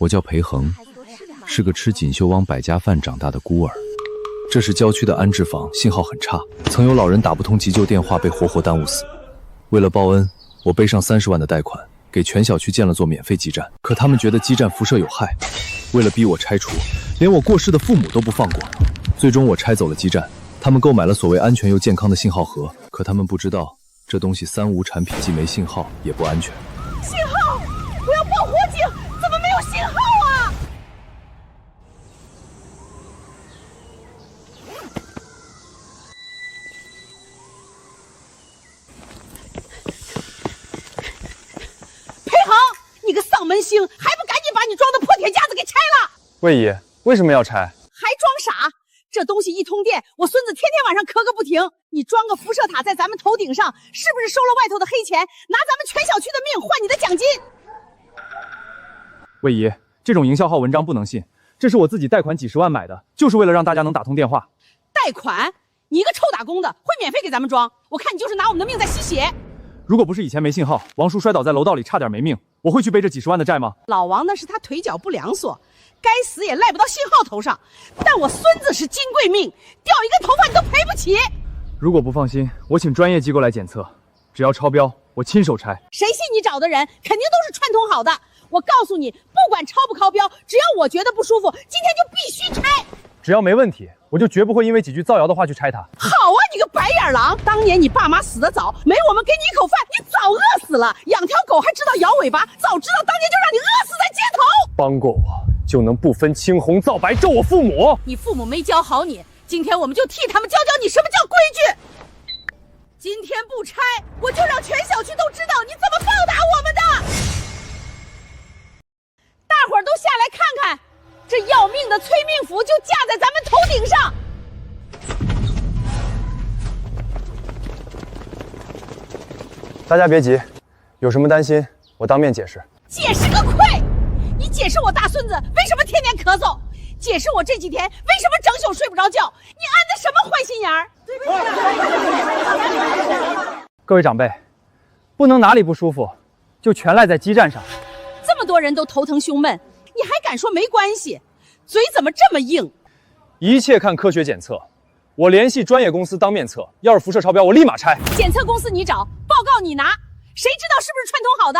我叫裴恒，是个吃锦绣汪百家饭长大的孤儿。这是郊区的安置房，信号很差，曾有老人打不通急救电话被活活耽误死。为了报恩，我背上30万的贷款，给全小区建了座免费基站。可他们觉得基站辐射有害，为了逼我拆除，连我过世的父母都不放过。最终我拆走了基站，他们购买了所谓安全又健康的信号盒，可他们不知道，这东西3无产品，既没信号，也不安全。信号！我要报火警，怎么没有信号啊？裴恒，你个丧门星，还不赶紧把你装的破铁架子给拆了！魏姨，为什么要拆？还装傻？这东西一通电，我孙子天天晚上咳个不停。你装个辐射塔在咱们头顶上，是不是收了外头的黑钱，拿咱们全小区的命换你的奖金？魏姨，这种营销号文章不能信，这是我自己贷款几十万买的，就是为了让大家能打通电话。贷款？你一个臭打工的，会免费给咱们装？我看你就是拿我们的命在吸血。如果不是以前没信号，王叔摔倒在楼道里差点没命，我会去背这几十万的债吗？老王那是他腿脚不良所，该死也赖不到信号头上。但我孙子是金贵命，掉一根头发你都赔不起。如果不放心，我请专业机构来检测，只要超标，我亲手拆。谁信你找的人肯定都是串通好的。我告诉你，不管超不超标，只要我觉得不舒服，今天就必须拆。只要没问题，我就绝不会因为几句造谣的话去拆它。好啊，你个白眼狼！当年你爸妈死得早，没我们给你一口饭，你早饿死了。养条狗还知道摇尾巴，早知道当年就让你饿死在街头。帮过我，就能不分青红皂白咒我父母。你父母没教好你，今天我们就替他们教教你什么叫规矩。今天不拆，我就让全小区都知道你怎么报答我们的。大伙儿都下来看看，这要命的催命符就架在咱们头顶上。大家别急，有什么担心，我当面解释。解释个亏！你解释我大孙子为什么天天咳嗽，解释我这几天为什么整宿睡不着觉，你安的什么坏心眼儿？各位长辈，不能哪里不舒服，就全赖在基站上。这么多人都头疼胸闷，你还敢说没关系？嘴怎么这么硬？一切看科学检测，我联系专业公司当面测，要是辐射超标，我立马拆。检测公司你找，报告你拿，谁知道是不是串通好的？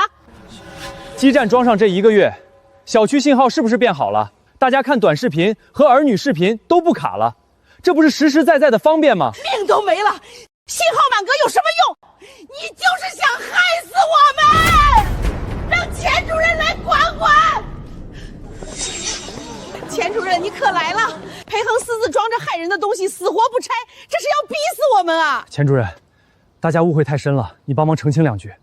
基站装上这1个月，小区信号是不是变好了？大家看短视频和儿女视频都不卡了，这不是实实在在的方便吗？命都没了，信号满格有什么用？你就是想害死我们！让钱主任来管管。钱主任，你可来了！裴恒私自装着害人的东西，死活不拆，这是要逼死我们啊！钱主任，大家误会太深了，你帮忙澄清2句。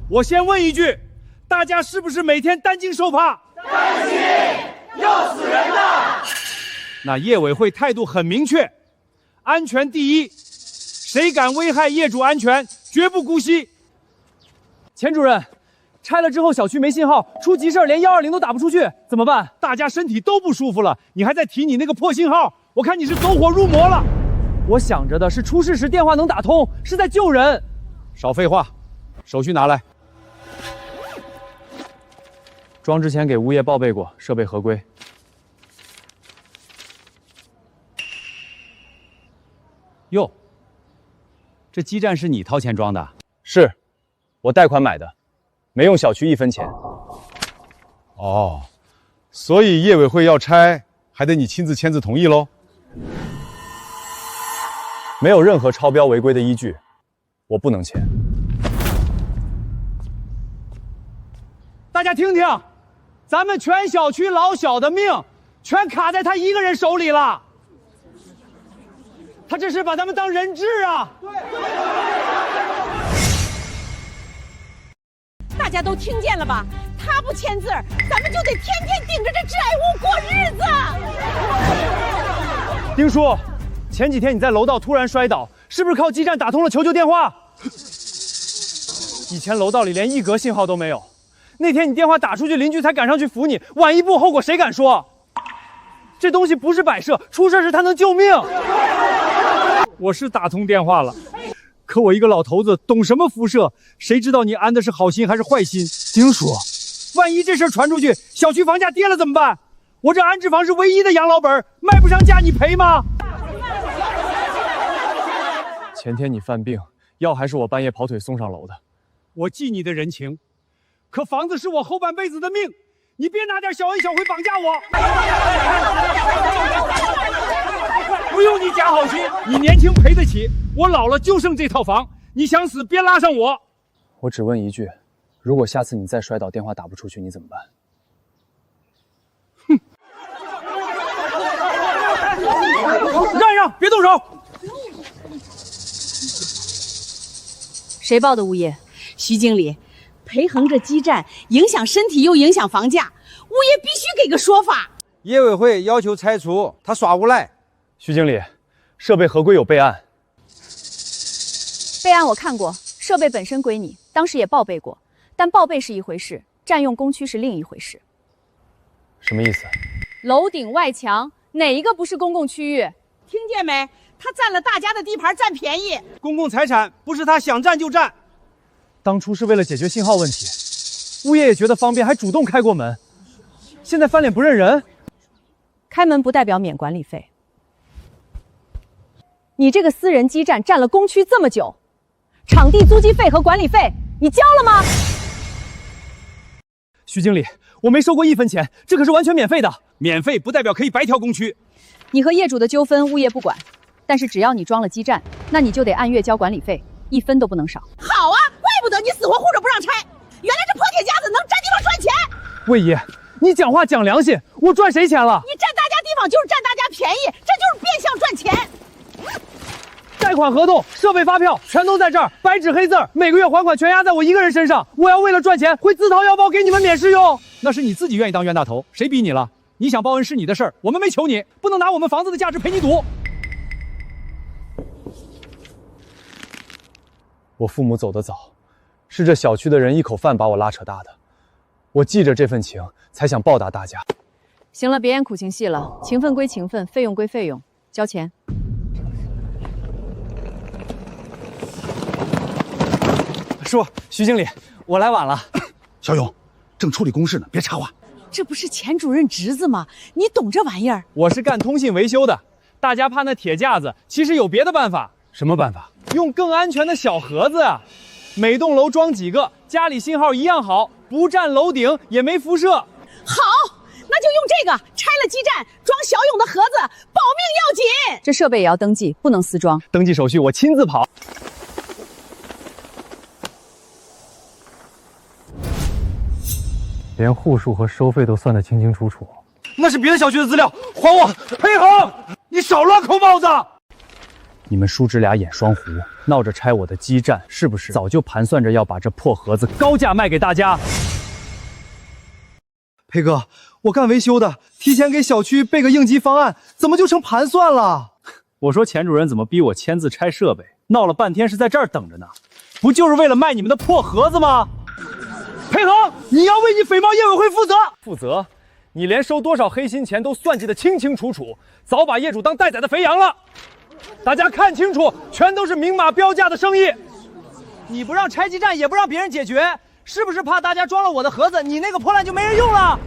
我先问一句，大家是不是每天担惊受怕？担心，要死人的。那业委会态度很明确，安全第一，谁敢危害业主安全，绝不姑息。钱主任，拆了之后小区没信号，出急事连120都打不出去，怎么办？大家身体都不舒服了，你还在提你那个破信号，我看你是走火入魔了。我想着的是出事时电话能打通，是在救人。少废话，手续拿来。装之前给物业报备过，设备合规。哟，这基站是你掏钱装的？是，我贷款买的，没用小区1分钱。哦，所以业委会要拆，还得你亲自签字同意喽？没有任何超标违规的依据，我不能签。大家听听，咱们全小区老小的命，全卡在他一个人手里了。他这是把咱们当人质啊！大家都听见了吧？他不签字儿，咱们就得天天顶着这致癌物过日子。丁叔，前几天你在楼道突然摔倒，是不是靠基站打通了求救电话？以前楼道里连1格信号都没有，那天你电话打出去，邻居才赶上去扶你，晚一步后果谁敢说？这东西不是摆设，出事时它能救命。我是打通电话了，可我一个老头子懂什么辐射？谁知道你安的是好心还是坏心？丁叔，万一这事儿传出去，小区房价跌了怎么办？我这安置房是唯一的养老本，卖不上价你赔吗？前天你犯病，药还是我半夜跑腿送上楼的。我记你的人情，可房子是我后半辈子的命，你别拿点小恩小惠绑架我。不用你假好心，你年轻赔得起，我老了就剩这套房，你想死别拉上我。我只问一句，如果下次你再摔倒，电话打不出去，你怎么办？哼！让一让，别动手。谁报的物业？徐经理，裴恒这激战影响身体又影响房价，物业必须给个说法。业委会要求拆除，他耍无赖。徐经理，设备合规有备案。备案我看过，设备本身归你，当时也报备过，但报备是一回事，占用工区是另一回事。什么意思？楼顶外墙哪一个不是公共区域？听见没？他占了大家的地盘，占便宜。公共财产不是他想占就占。当初是为了解决信号问题，物业也觉得方便，还主动开过门。现在翻脸不认人，开门不代表免管理费。你这个私人基站占了工区这么久，场地租金费和管理费你交了吗？徐经理，我没收过1分钱，这可是完全免费的。免费不代表可以白条工区。你和业主的纠纷物业不管，但是只要你装了基站，那你就得按月交管理费，1分都不能少。好啊，怪不得你死活护着不让拆，原来这破铁夹子能占地方赚钱。魏爷，你讲话讲良心，我赚谁钱了？你占大家地方就是占大家便宜，这就是变相赚钱。贷款合同、设备发票全都在这儿，白纸黑字，每个月还款全压在我一个人身上。我要为了赚钱，会自掏腰包给你们免试用。那是你自己愿意当冤大头，谁逼你了？你想报恩是你的事儿，我们没求你，不能拿我们房子的价值陪你赌。我父母走得早，是这小区的人一口饭把我拉扯大的。我记着这份情，才想报答大家。行了，别演苦情戏了，情分归情分，费用归费用，交钱。师傅，徐经理，我来晚了。小勇，正处理公事呢，别插话。这不是钱主任侄子吗？你懂这玩意儿？我是干通信维修的，大家怕那铁架子，其实有别的办法。什么办法？用更安全的小盒子啊，每栋楼装几个，家里信号一样好，不占楼顶，也没辐射。好，那就用这个，拆了基站，装小勇的盒子，保命要紧。这设备也要登记，不能私装。登记手续我亲自跑。连户数和收费都算得清清楚楚。那是别的小区的资料，还我！裴恒，你少乱扣帽子！你们叔侄俩演双弧，闹着拆我的基站，是不是早就盘算着要把这破盒子高价卖给大家？裴哥，我干维修的，提前给小区备个应急方案，怎么就成盘算了？我说钱主任怎么逼我签字拆设备，闹了半天是在这儿等着呢，不就是为了卖你们的破盒子吗？裴恒，你要为你诽谤业委会负责！负责？你连收多少黑心钱都算计得清清楚楚，早把业主当待宰的肥羊了。大家看清楚，全都是明码标价的生意。你不让拆基站，也不让别人解决，是不是怕大家装了我的盒子，你那个破烂就没人用了？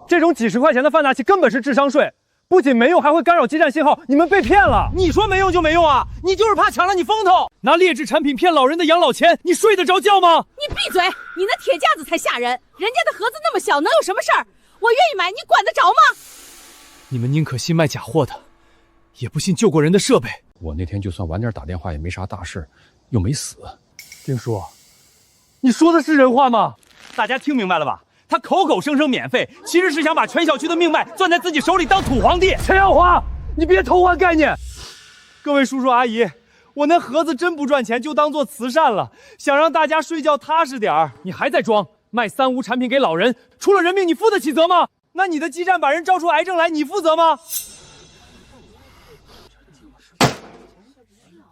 这种几10块钱的放大器根本是智商税。不仅没用，还会干扰基站信号，你们被骗了！你说没用就没用啊？你就是怕抢了你风头，拿劣质产品骗老人的养老钱，你睡得着觉吗？你闭嘴！你那铁架子才吓人，人家的盒子那么小，能有什么事儿？我愿意买，你管得着吗？你们宁可信卖假货的，也不信救过人的设备。我那天就算晚点打电话也没啥大事，又没死。丁叔，你说的是人话吗？大家听明白了吧？他口口声声免费，其实是想把全小区的命脉攥在自己手里当土皇帝。陈耀华，你别偷换概念！各位叔叔阿姨，我那盒子真不赚钱，就当做慈善了，想让大家睡觉踏实点儿。你还在装，卖3无产品给老人，出了人命你负得起责吗？那你的基站把人招出癌症来，你负责吗？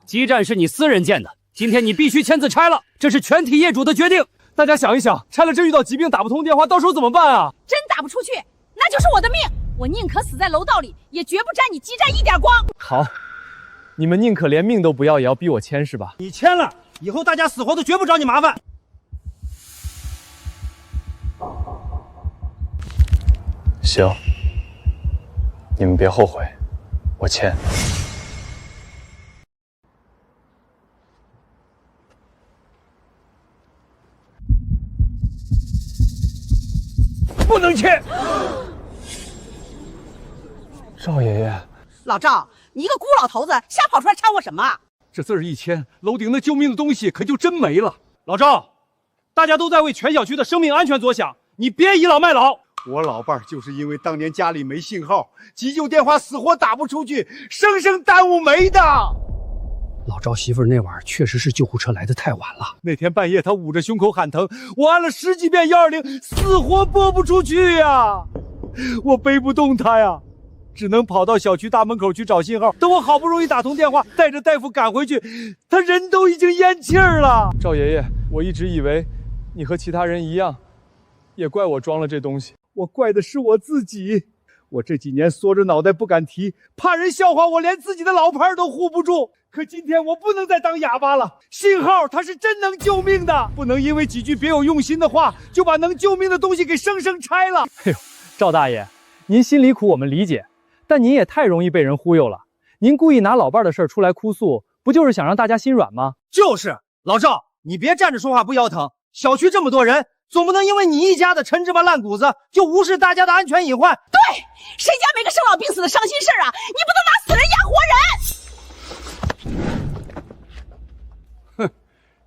基站是你私人建的，今天你必须签字拆了，这是全体业主的决定。大家想一想，拆了真遇到疾病打不通电话，到时候怎么办啊？真打不出去，那就是我的命，我宁可死在楼道里，也绝不沾你基站一点光。好，你们宁可连命都不要，也要逼我签是吧？你签了，以后大家死活都绝不找你麻烦。行，你们别后悔，我签。不能签。赵爷爷，老赵，你一个孤老头子，瞎跑出来掺和什么？这字儿一签，楼顶那救命的东西可就真没了。老赵，大家都在为全小区的生命安全着想，你别倚老卖老。我老伴儿就是因为当年家里没信号，急救电话死活打不出去，生生耽误没的。老赵媳妇儿那晚确实是救护车来的太晚了。那天半夜，他捂着胸口喊疼，我按了10几遍120，死活拨不出去呀，我背不动他呀，只能跑到小区大门口去找信号。等我好不容易打通电话，带着大夫赶回去，他人都已经咽气儿了。赵爷爷，我一直以为你和其他人一样，也怪我装了这东西。我怪的是我自己，我这几年缩着脑袋不敢提，怕人笑话我，连自己的老伴儿都护不住。可今天我不能再当哑巴了，信号它是真能救命的，不能因为几句别有用心的话，就把能救命的东西给生生拆了。哎呦，赵大爷，您心里苦我们理解，但您也太容易被人忽悠了。您故意拿老伴的事儿出来哭诉，不就是想让大家心软吗？就是，老赵，你别站着说话不腰疼。小区这么多人，总不能因为你一家的陈芝麻烂谷子，就无视大家的安全隐患。对，谁家没个生老病死的伤心事儿啊？你不能拿死人压活人。哼，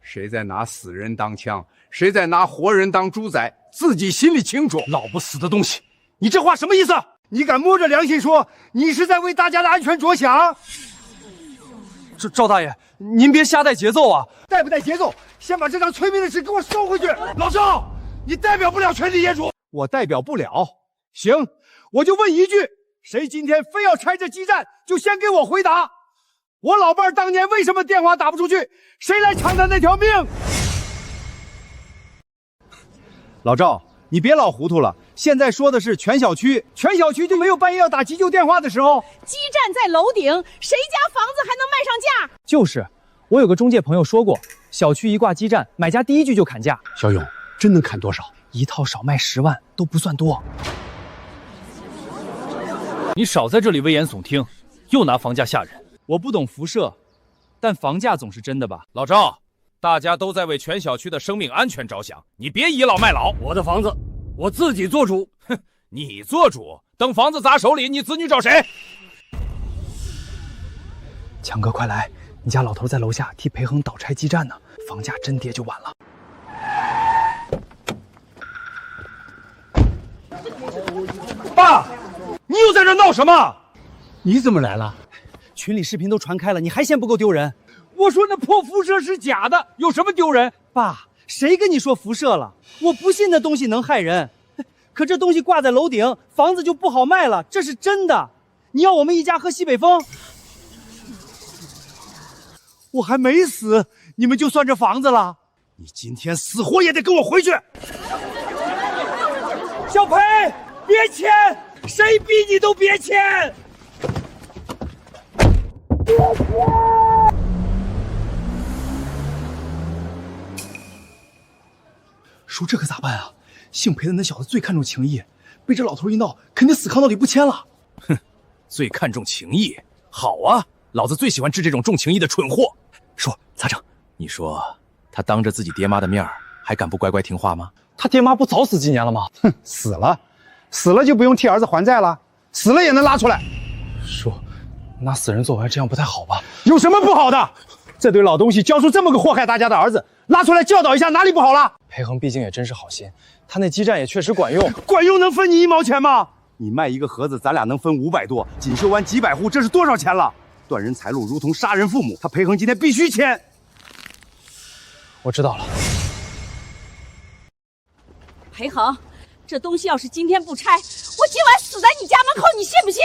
谁在拿死人当枪，谁在拿活人当猪仔，自己心里清楚。老不死的东西，你这话什么意思？你敢摸着良心说你是在为大家的安全着想？赵大爷，您别瞎带节奏啊！带不带节奏？先把这张催命的纸给我收回去。老赵，你代表不了全体业主。我代表不了。行，我就问一句，谁今天非要拆这基站，就先给我回答。我老伴儿当年为什么电话打不出去？谁来抢他那条命？老赵，你别老糊涂了。现在说的是全小区，全小区就没有半夜要打急救电话的时候。基站在楼顶，谁家房子还能卖上价？就是，我有个中介朋友说过，小区一挂基站，买家第一句就砍价。小勇，真能砍多少？一套少卖10万都不算多。你少在这里危言耸听，又拿房价吓人。我不懂辐射，但房价总是真的吧？老赵，大家都在为全小区的生命安全着想，你别倚老卖老。我的房子，我自己做主。哼，你做主，等房子砸手里，你子女找谁？强哥，快来！你家老头在楼下替裴恒倒拆基站呢，房价真跌就晚了。爸，你又在这闹什么？你怎么来了？群里视频都传开了，你还嫌不够丢人？我说那破辐射是假的，有什么丢人？爸，谁跟你说辐射了？我不信那东西能害人。可这东西挂在楼顶，房子就不好卖了，这是真的。你要我们一家喝西北风？我还没死，你们就算这房子了？你今天死活也得跟我回去！小裴，别签，谁逼你都别签！叔，这可咋办啊？姓裴的那小子最看重情义，被这老头一闹，肯定死炕到底不签了。哼，最看重情义，好啊，老子最喜欢治这种重情义的蠢货。叔，咋整？你说他当着自己爹妈的面还敢不乖乖听话吗？他爹妈不早死几年了吗？哼，死了就不用替儿子还债了，死了也能拉出来。叔，拿死人做完这样不太好吧？有什么不好的？这堆老东西教出这么个祸害大家的儿子，拉出来教导一下，哪里不好了？裴恒毕竟也真是好心，他那基站也确实管用。管用能分你1毛钱吗？你卖一个盒子，咱俩能分500多，锦绣湾几百户，这是多少钱了？断人财路如同杀人父母，他裴恒今天必须签。我知道了。裴恒，这东西要是今天不拆，我今晚死在你家门口，你信不信？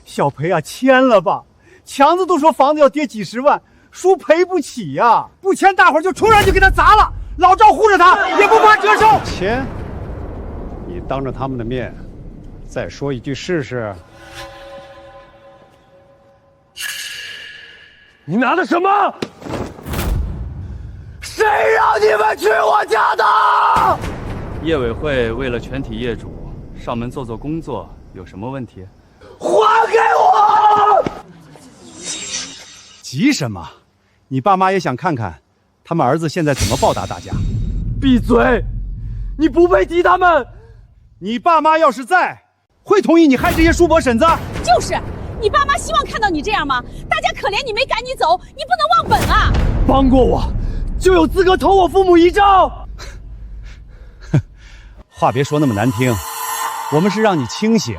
小裴啊，签了吧！强子都说房子要跌几10万，叔赔不起呀！不签，大伙儿就突然就给他砸了。老赵护着他，也不怕折寿。签？你当着他们的面再说一句试试。你拿的什么？你们去我家的！业委会为了全体业主上门做工作，有什么问题？还给我！急什么？你爸妈也想看看他们儿子现在怎么报答大家。闭嘴！你不配提他们。你爸妈要是在，会同意你害这些叔伯婶子？就是，你爸妈希望看到你这样吗？大家可怜你没赶你走，你不能忘本啊！帮过我，就有资格投我父母遗诏。话别说那么难听，我们是让你清醒。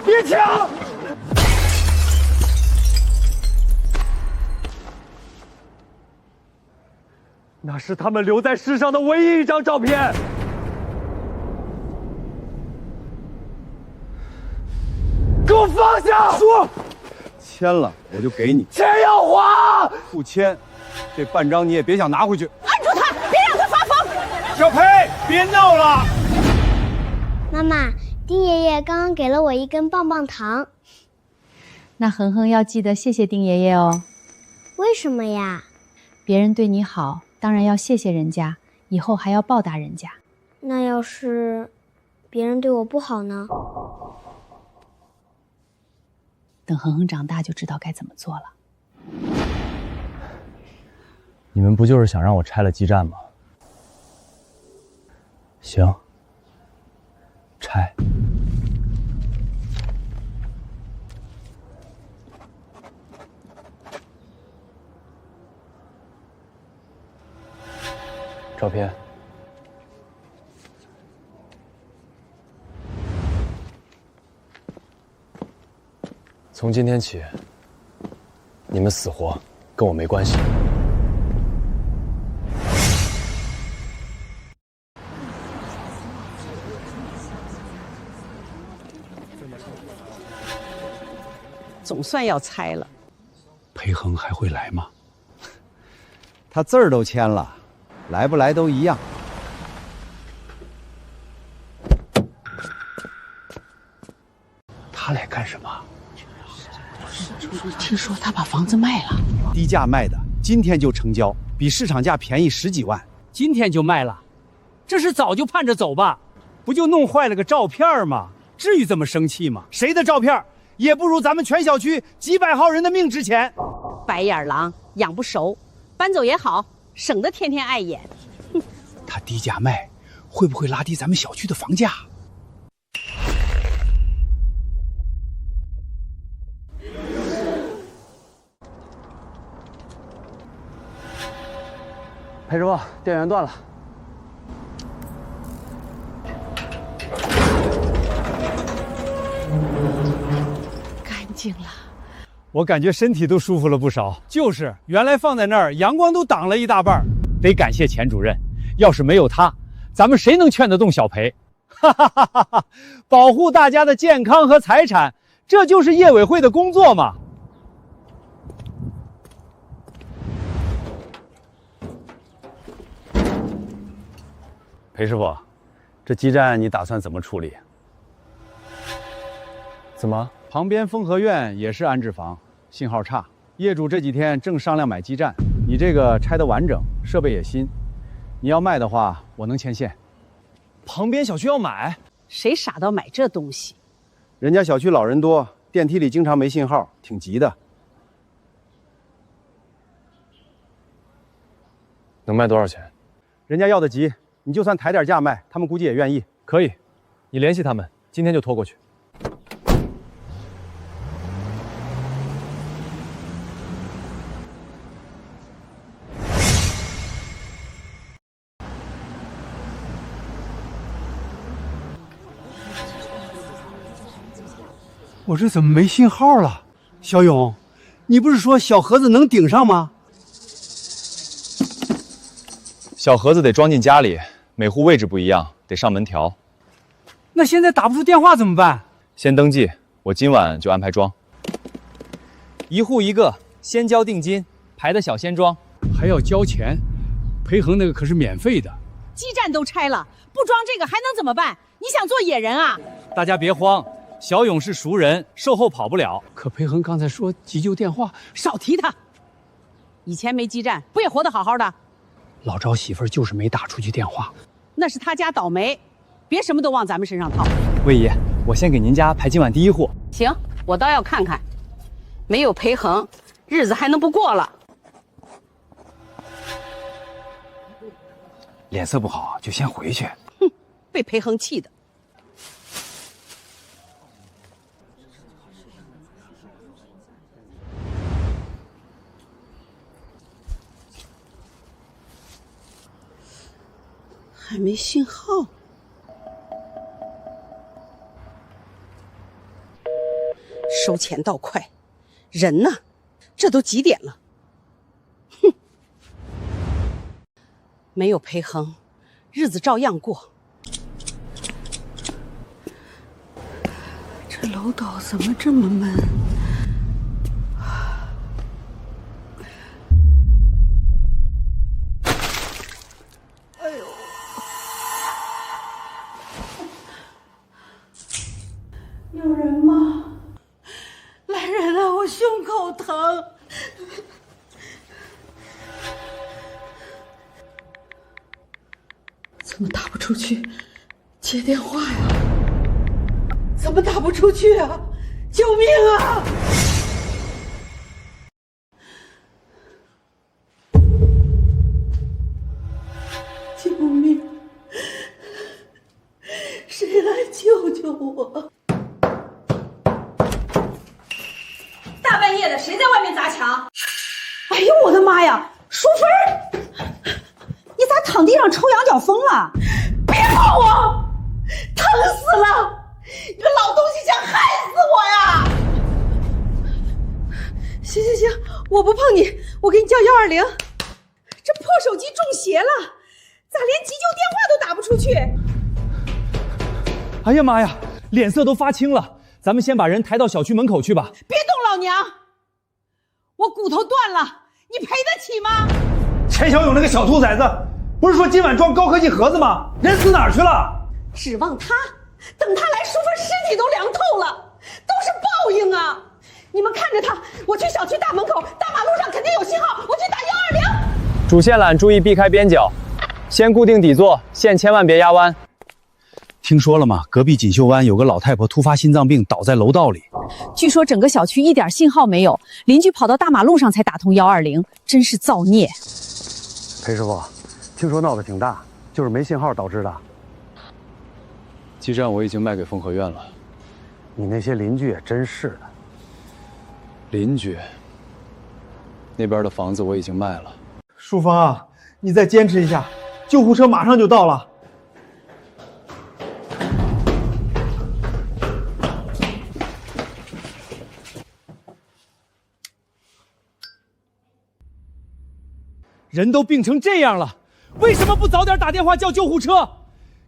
别抢！那是他们留在世上的唯一一张照片。给我放下！说，签了我就给你。钱要还！不签，这半张你也别想拿回去。按住他，别让他发疯！小裴，别闹了。妈妈，丁爷爷刚刚给了我一根棒棒糖。那恒恒要记得谢谢丁爷爷哦。为什么呀？别人对你好，当然要谢谢人家，以后还要报答人家。那要是别人对我不好呢？等恒恒长大就知道该怎么做了。你们不就是想让我拆了基站吗？行，拆。照片。从今天起，你们死活跟我没关系。总算要拆了。裴恒还会来吗？他字儿都签了，来不来都一样。他来干什么？听说他把房子卖了，低价卖的，今天就成交，比市场价便宜10几万。今天就卖了，这是早就盼着走吧？不就弄坏了个照片吗？至于这么生气吗？谁的照片也不如咱们全小区几百号人的命值钱。白眼狼养不熟，搬走也好，省得天天碍眼。他低价卖，会不会拉低咱们小区的房价？裴师傅，电源断了。干净了，我感觉身体都舒服了不少。就是原来放在那儿，阳光都挡了一大半。得感谢钱主任，要是没有他，咱们谁能劝得动小裴？哈哈哈哈哈！保护大家的健康和财产，这就是业委会的工作嘛。裴师傅，这基站你打算怎么处理？怎么？旁边丰和苑也是安置房，信号差，业主这几天正商量买基站。你这个拆得完整，设备也新，你要卖的话，我能牵线。旁边小区要买，谁傻到买这东西？人家小区老人多，电梯里经常没信号，挺急的。能卖多少钱？人家要的急，你就算抬点价卖，他们估计也愿意。可以，你联系他们，今天就拖过去。我这怎么没信号了？小勇，你不是说小盒子能顶上吗？小盒子得装进家里，每户位置不一样，得上门条。那现在打不出电话怎么办？先登记，我今晚就安排装。一户一个，先交定金，排的小先装，还要交钱。裴恒那个可是免费的。基站都拆了，不装这个还能怎么办？你想做野人啊？大家别慌。小勇是熟人，售后跑不了。可裴恒刚才说急救电话，少提他。以前没基站，不也活得好好的？老赵媳妇儿就是没打出去电话。那是他家倒霉，别什么都往咱们身上套。魏姨，我先给您家排今晚第一户。行，我倒要看看，没有裴恒，日子还能不过了？脸色不好就先回去。哼，被裴恒气的。还没信号。收钱倒快，人呢？这都几点了？哼，没有裴恒，日子照样过。这楼道怎么这么闷？哎呦！有人吗？来人了，我胸口疼。怎么打不出去？接电话呀！怎么打不出去啊？救命啊！救命！谁来救救我？大半夜的，谁在外面砸墙？哎呦我的妈呀！淑芬，你咋躺地上抽羊角风了？别碰我，疼死了！你个老东西想害死我呀！行，我不碰你，我给你叫120。这破手机中邪了，咋连急救电话都打不出去？哎呀妈呀，脸色都发青了，咱们先把人抬到小区门口去吧。别动老娘，我骨头断了，你赔得起吗？钱小勇那个小兔崽子，不是说今晚装高科技盒子吗？人死哪儿去了？指望他，等他来，淑芬尸体都凉透了，都是报应啊！你们看着他，我去小区大门口，大马路上肯定有信号，我去打120。主线缆注意避开边角，先固定底座，线千万别压弯。听说了吗？隔壁锦绣湾有个老太婆突发心脏病，倒在楼道里。据说整个小区一点信号没有，邻居跑到大马路上才打通120，真是造孽。裴师傅，听说闹得挺大，就是没信号导致的。基站我已经卖给丰和院了。你那些邻居也真是的。邻居，那边的房子我已经卖了。淑芳啊，你再坚持一下，救护车马上就到了。人都病成这样了，为什么不早点打电话叫救护车？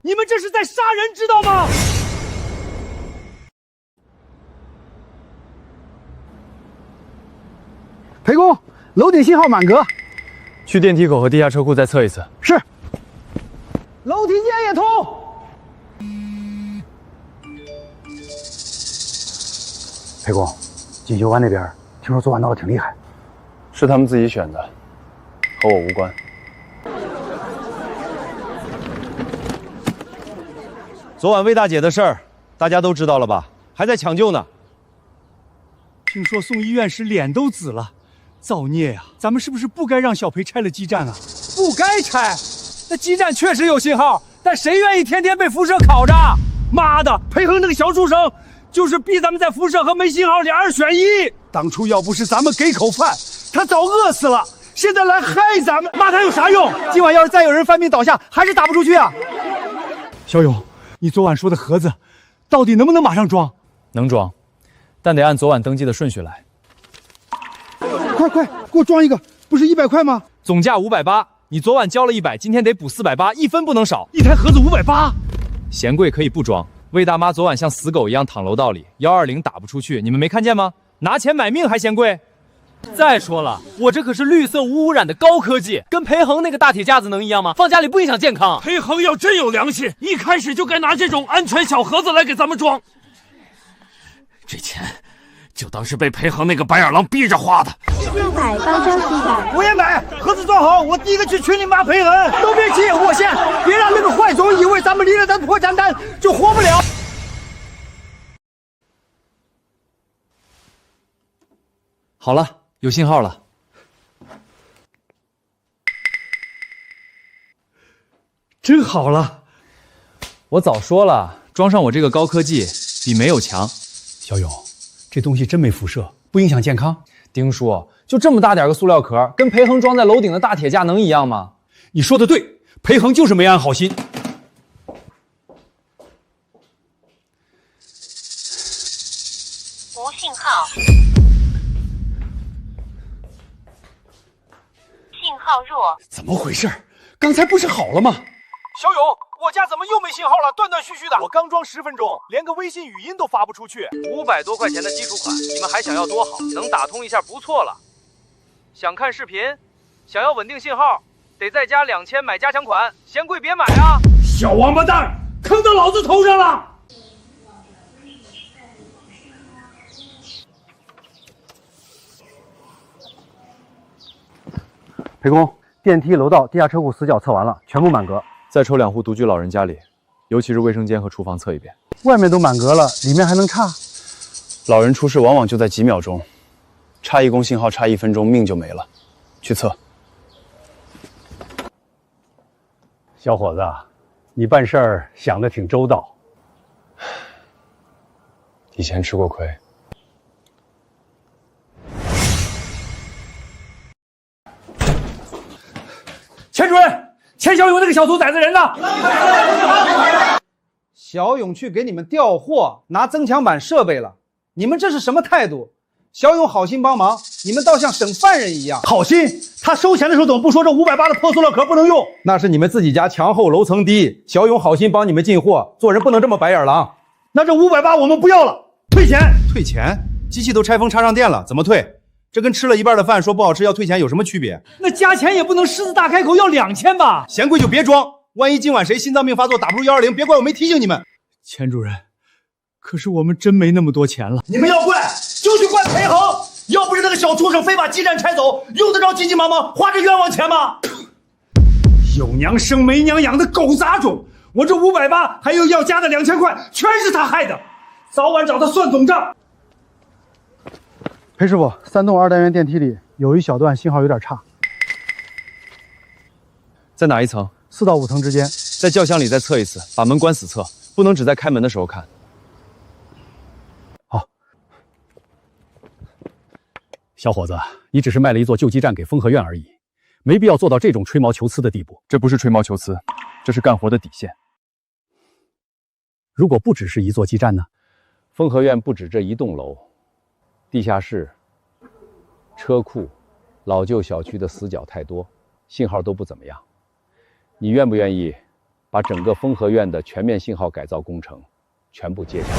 你们这是在杀人，知道吗？裴工，楼顶信号满格，去电梯口和地下车库再测一次。是。楼梯间也通。裴工，锦绣湾那边听说昨晚闹得挺厉害，是他们自己选的，和我无关。昨晚魏大姐的事儿，大家都知道了吧？还在抢救呢。听说送医院时脸都紫了，造孽呀！咱们是不是不该让小裴拆了基站啊？不该拆，那基站确实有信号，但谁愿意天天被辐射烤着？妈的，裴恒那个小畜生，就是逼咱们在辐射和没信号2人选1。当初要不是咱们给口饭，他早饿死了。现在来害咱们，骂他有啥用？今晚要是再有人翻病倒下，还是打不出去啊！小勇，你昨晚说的盒子，到底能不能马上装？能装，但得按昨晚登记的顺序来。快，给我装一个，不是100块吗？总价580，你昨晚交了100，今天得补480，1分不能少。一台盒子580，嫌贵可以不装。魏大妈昨晚像死狗一样躺楼道里，120打不出去，你们没看见吗？拿钱买命还嫌贵？再说了，我这可是绿色无污染的高科技，跟裴恒那个大铁架子能一样吗？放家里不影响健康。裴恒要真有良心，一开始就该拿这种安全小盒子来给咱们装。这钱就当是被裴恒那个白眼狼逼着花的。买包装鸡蛋，我也买，盒子装好，我第一个去群里骂裴恒。都别急，我先，别让那个坏种以为咱们离了他破产单就活不了。好了，有信号了。真好了！我早说了，装上我这个高科技比没有强。小勇，这东西真没辐射，不影响健康。丁叔，就这么大点个塑料壳，跟裴恒装在楼顶的大铁架能一样吗？你说的对，裴恒就是没安好心。无信号，信号弱。怎么回事？刚才不是好了吗？小勇，我家怎么又没信号了？断断续续的。我刚装10分钟，连个微信语音都发不出去。500多块钱的基础款，你们还想要多好？能打通一下不错了。想看视频，想要稳定信号，得再加2000买加强款。嫌贵别买啊！小王八蛋，坑到老子头上了！裴公，电梯、楼道、地下车库死角测完了，全部满格。再抽2户独居老人家里，尤其是卫生间和厨房测一遍。外面都满格了，里面还能差？老人出事往往就在几秒钟，差1公信号差1分钟，命就没了。去测。小伙子，你办事儿想得挺周到。以前吃过亏。钱主任，钱小勇那个小兔崽子人呢？小勇去给你们调货，拿增强版设备了，你们这是什么态度？小勇好心帮忙，你们倒像审犯人一样。好心？他收钱的时候怎么不说这580的破塑料壳不能用？那是你们自己家墙厚楼层低，小勇好心帮你们进货，做人不能这么白眼狼。那这580我们不要了，退钱。退钱？机器都拆封插上电了，怎么退？这跟吃了一半的饭说不好吃要退钱有什么区别？那加钱也不能狮子大开口要2000吧？嫌贵就别装，万一今晚谁心脏病发作打不出120，别怪我没提醒你们。钱主任，可是我们真没那么多钱了。你们要怪就去怪裴恒，要不是那个小畜生非把基站拆走，用得着急急忙忙花这冤枉钱吗？有娘生没娘养的狗杂种！我这580还有要加的2000块，全是他害的，早晚找他算总账。裴师傅，3栋2单元电梯里有一小段信号有点差，在哪一层？4到5层之间。在轿厢里再测一次，把门关死测，不能只在开门的时候看。好。小伙子，你只是卖了一座旧基站给丰和院而已，没必要做到这种吹毛求疵的地步。这不是吹毛求疵，这是干活的底线。如果不只是一座基站呢？丰和院不止这一栋楼。地下室、车库、老旧小区的死角太多，信号都不怎么样。你愿不愿意把整个丰和院的全面信号改造工程全部接下来？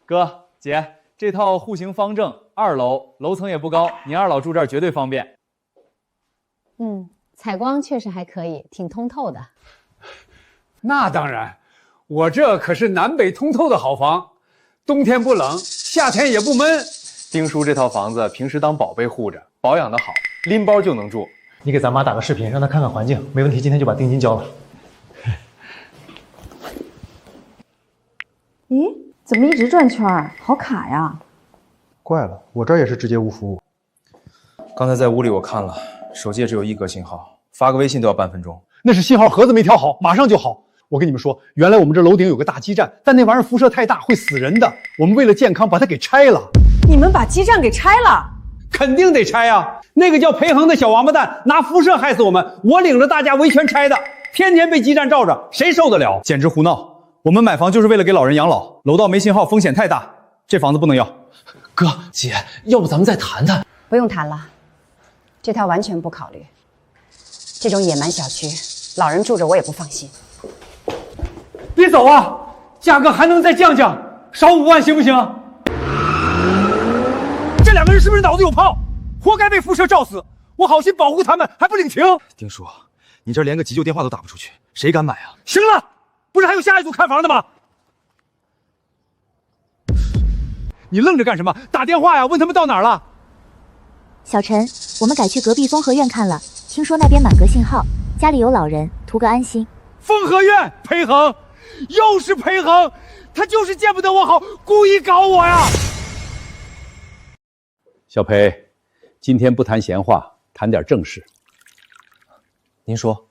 哥姐，这套户型方正，2楼，楼层也不高，你二老住这儿绝对方便。采光确实还可以，挺通透的。那当然。我这可是南北通透的好房，冬天不冷，夏天也不闷。丁叔这套房子平时当宝贝护着，保养的好，拎包就能住。你给咱妈打个视频，让她看看环境，没问题，今天就把定金交了。咦，怎么一直转圈儿？好卡呀！怪了，我这儿也是直接无服务。刚才在屋里我看了，手机也只有1格信号，发个微信都要半分钟。那是信号盒子没调好，马上就好。我跟你们说，原来我们这楼顶有个大基站，但那玩意儿辐射太大，会死人的。我们为了健康把它给拆了。你们把基站给拆了？肯定得拆啊！那个叫裴恒的小王八蛋拿辐射害死我们，我领着大家维权拆的，天天被基站照着，谁受得了？简直胡闹！我们买房就是为了给老人养老，楼道没信号风险太大，这房子不能要。哥姐，要不咱们再谈谈？不用谈了，这套完全不考虑。这种野蛮小区，老人住着我也不放心。别走啊！价格还能再降降，少5万行不行？这2个人是不是脑子有泡？活该被辐射照死！我好心保护他们，还不领情？丁叔，你这连个急救电话都打不出去，谁敢买啊？行了，不是还有下一组看房的吗？你愣着干什么？打电话呀，问他们到哪儿了。小陈，我们改去隔壁风和院看了，听说那边满格信号，家里有老人，图个安心。风和院，裴恒，又是裴恒，他就是见不得我好，故意搞我呀！小裴，今天不谈闲话，谈点正事。您说。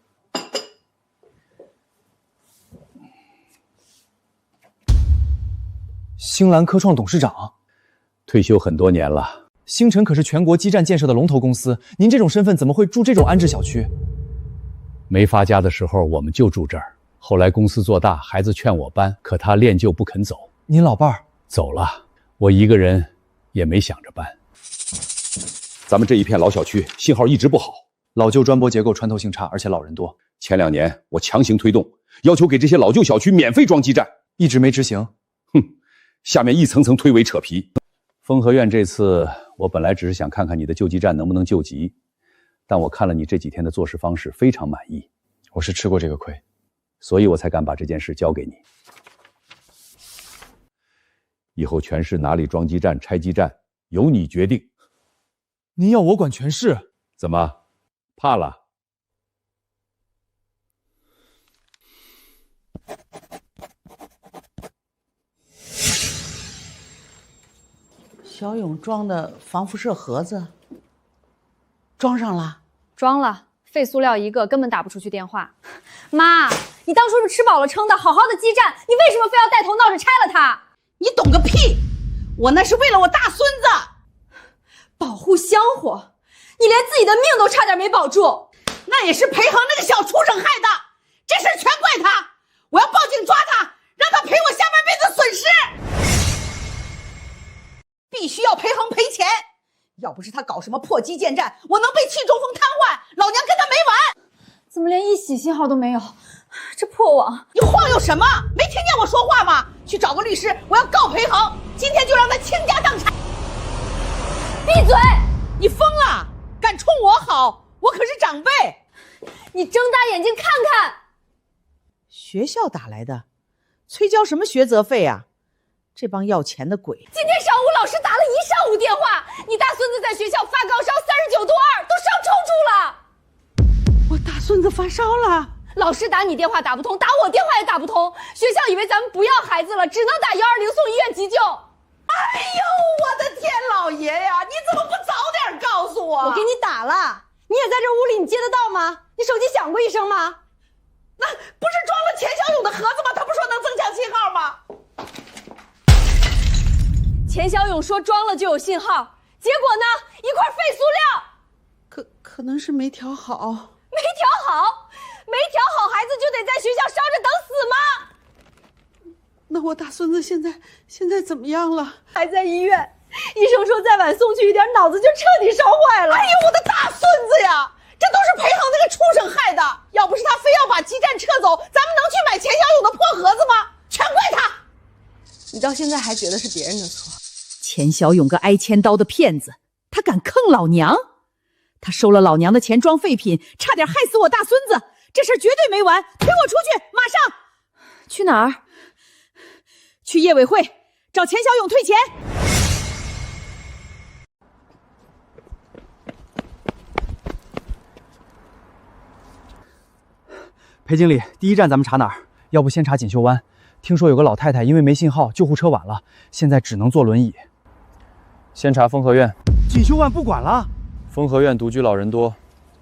星兰科创董事长，退休很多年了。星辰可是全国基站建设的龙头公司，您这种身份怎么会住这种安置小区？没发家的时候我们就住这儿，后来公司做大，孩子劝我搬，可他恋旧不肯走。您老伴儿走了，我一个人也没想着搬。咱们这一片老小区信号一直不好，老旧砖柏结构穿透性差，而且老人多。前2年我强行推动，要求给这些老旧小区免费装基站，一直没执行。哼，下面一层层推诿扯皮。风和院这次，我本来只是想看看你的救济站能不能救急，但我看了你这几天的做事方式，非常满意。我是吃过这个亏，所以我才敢把这件事交给你。以后全市哪里装基站、拆基站，由你决定。您要我管全市？怎么，怕了？小勇装的防辐射盒子装上了，装了，废塑料一个，根本打不出去电话。妈，你当初是吃饱了撑的，好好的基站，你为什么非要带头闹着拆了它？你懂个屁！我那是为了我大孙子，保护香火，你连自己的命都差点没保住。那也是裴恒那个小畜生害的，这事全怪他！我要报警抓他，让他赔我下半辈子损失。必须要裴恒赔钱，要不是他搞什么破基建站，我能被气中风瘫痪，老娘跟他没完。怎么连一喜信号都没有？这破网！你晃悠什么？没听见我说话吗？去找个律师，我要告裴恒，今天就让他倾家荡产。闭嘴！你疯了？敢冲我好？我可是长辈。你睁大眼睛看看。学校打来的，催交什么学则费啊？这帮要钱的鬼！今天上午老师打了一上午电话，你大孙子在学校发高烧39度2，都上抽搐了。我大孙子发烧了，老师打你电话打不通，打我电话也打不通，学校以为咱们不要孩子了，只能打120送医院急救。哎呦，我的天老爷呀！你怎么不早点告诉我？我给你打了，你也在这屋里，你接得到吗？你手机响过一声吗？那不是装了钱小勇的盒子吗？他不说能增强信号吗？钱小勇说装了就有信号，结果呢？一块废塑料。可能是没调好。没调好？没调好，孩子就得在学校烧着等死吗？那我大孙子现在怎么样了？还在医院，医生说再晚送去一点，脑子就彻底烧坏了。哎呦，我的大孙子呀！这都是裴恒那个畜生害的，要不是他非要把基站撤走，咱们能去买钱小勇的破盒子吗？全怪他！你到现在还觉得是别人的错？钱小勇个挨千刀的骗子，他敢坑老娘！他收了老娘的钱装废品，差点害死我大孙子，这事绝对没完！推我出去，马上！去哪儿？去业委会找钱小勇退钱。裴经理，第一站咱们查哪儿？要不先查锦绣湾？听说有个老太太因为没信号，救护车晚了，现在只能坐轮椅。先查风和院。锦绣湾不管了？风和院独居老人多，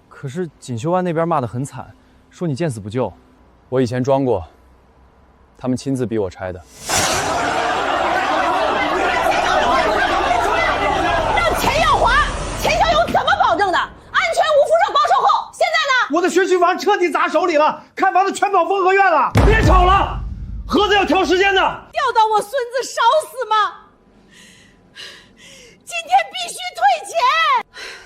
可是锦绣湾那边骂得很惨，说你见死不救。我以前装过，他们亲自逼我拆的。让钱耀华、钱小勇怎么保证的？安全无辐射包售后，现在呢？我的学区房彻底砸手里了，看房子全跑风和院了。别吵了，盒子要挑时间的。要到我孙子烧死吗？今天必须退钱！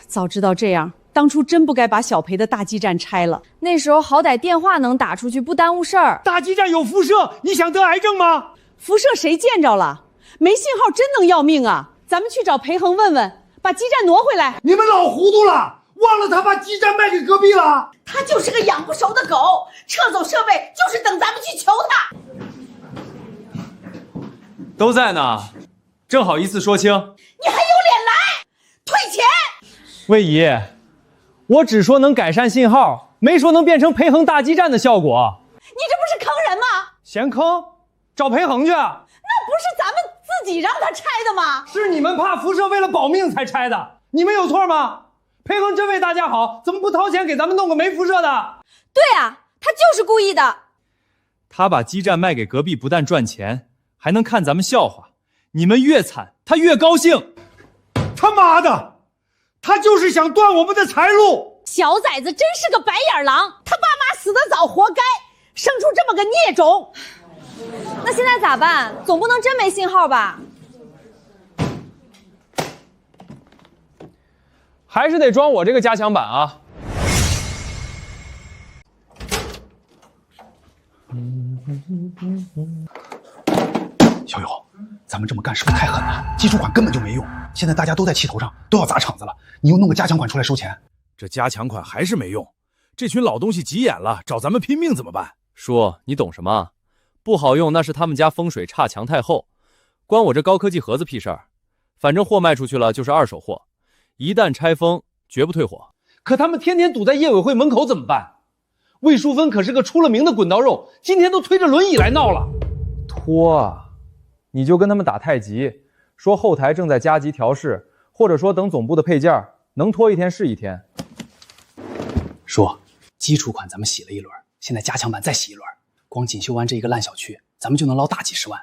早知道这样，当初真不该把小裴的大基站拆了。那时候好歹电话能打出去，不耽误事儿。大基站有辐射，你想得癌症吗？辐射谁见着了？没信号真能要命啊！咱们去找裴恒问问，把基站挪回来。你们老糊涂了，忘了他把基站卖给隔壁了。他就是个养不熟的狗，撤走设备就是等咱们去求他。都在呢。正好一次说清。你还有脸来？退钱！魏姨，我只说能改善信号，没说能变成培恒大基站的效果。你这不是坑人吗？嫌坑？找培恒去。那不是咱们自己让他拆的吗？是你们怕辐射，为了保命才拆的，你们有错吗？培恒真为大家好，怎么不掏钱给咱们弄个没辐射的？对啊，他就是故意的。他把基站卖给隔壁，不但赚钱，还能看咱们笑话。你们越惨，他越高兴。他妈的，他就是想断我们的财路。小崽子真是个白眼狼，他爸妈死得早，活该，生出这么个孽种。那现在咋办？总不能真没信号吧？还是得装我这个加强版啊。小友，咱们这么干是不是太狠了？基础款根本就没用，现在大家都在气头上，都要砸场子了，你又弄个加强款出来收钱，这加强款还是没用。这群老东西急眼了，找咱们拼命怎么办？叔，你懂什么？不好用那是他们家风水差墙太后，关我这高科技盒子屁事儿。反正货卖出去了就是二手货，一旦拆封绝不退货。可他们天天堵在业委会门口怎么办？魏淑芬可是个出了名的滚刀肉，今天都推着轮椅来闹了。拖啊，你就跟他们打太极，说后台正在加急调试，或者说等总部的配件，能拖一天是一天。说基础款咱们洗了一轮，现在加强版再洗一轮，光锦绣湾这一个烂小区，咱们就能捞大几十万。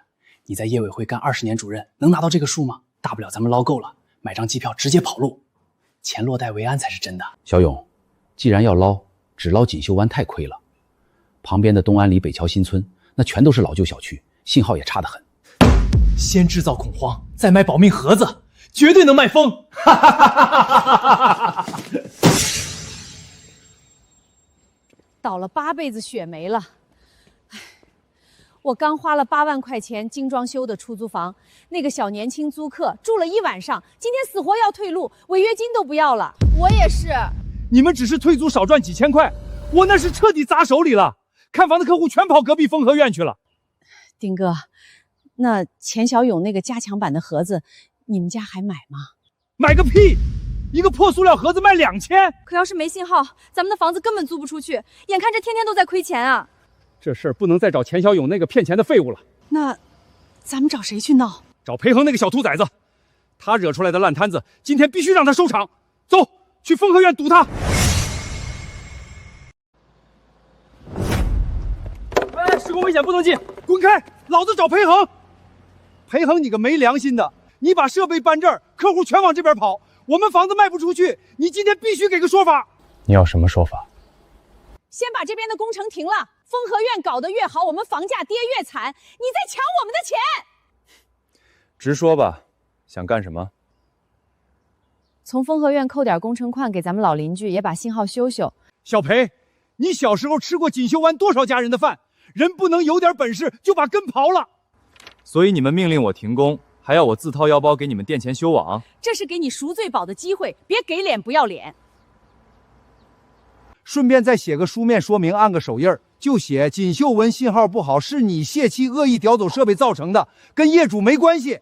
你在业委会干20年主任，能拿到这个数吗？大不了咱们捞够了，买张机票直接跑路，钱落袋为安才是真的。小勇，既然要捞，只捞锦绣湾太亏了。旁边的东安里、北桥新村，那全都是老旧小区，信号也差得很。先制造恐慌，再买保命盒子，绝对能卖疯！倒了8辈子血霉了。我刚花了8万块钱精装修的出租房，那个小年轻租客住了1晚上，今天死活要退路，违约金都不要了。我也是。你们只是退租少赚几千块，我那是彻底砸手里了。看房的客户全跑隔壁丰和苑去了。丁哥，那钱小勇那个加强版的盒子，你们家还买吗？买个屁！一个破塑料盒子卖2000。可要是没信号，咱们的房子根本租不出去，眼看着天天都在亏钱啊。这事儿不能再找钱小勇那个骗钱的废物了。那咱们找谁去闹？找裴恒那个小兔崽子，他惹出来的烂摊子，今天必须让他收场。走，去丰和苑堵他。哎，施工危险，不能进，滚开！老子找裴恒。裴恒，你个没良心的，你把设备搬这儿，客户全往这边跑，我们房子卖不出去，你今天必须给个说法。你要什么说法？先把这边的工程停了，丰和苑搞得越好，我们房价跌越惨，你在抢我们的钱。直说吧，想干什么？从丰和苑扣点工程款给咱们老邻居，也把信号修修。小裴，你小时候吃过锦绣湾多少家人的饭？人不能有点本事就把根刨了。所以你们命令我停工，还要我自掏腰包给你们垫钱修网？这是给你赎罪宝的机会，别给脸不要脸。顺便再写个书面说明，按个手印，就写锦绣湾信号不好，是你泄气恶意调走设备造成的，跟业主没关系。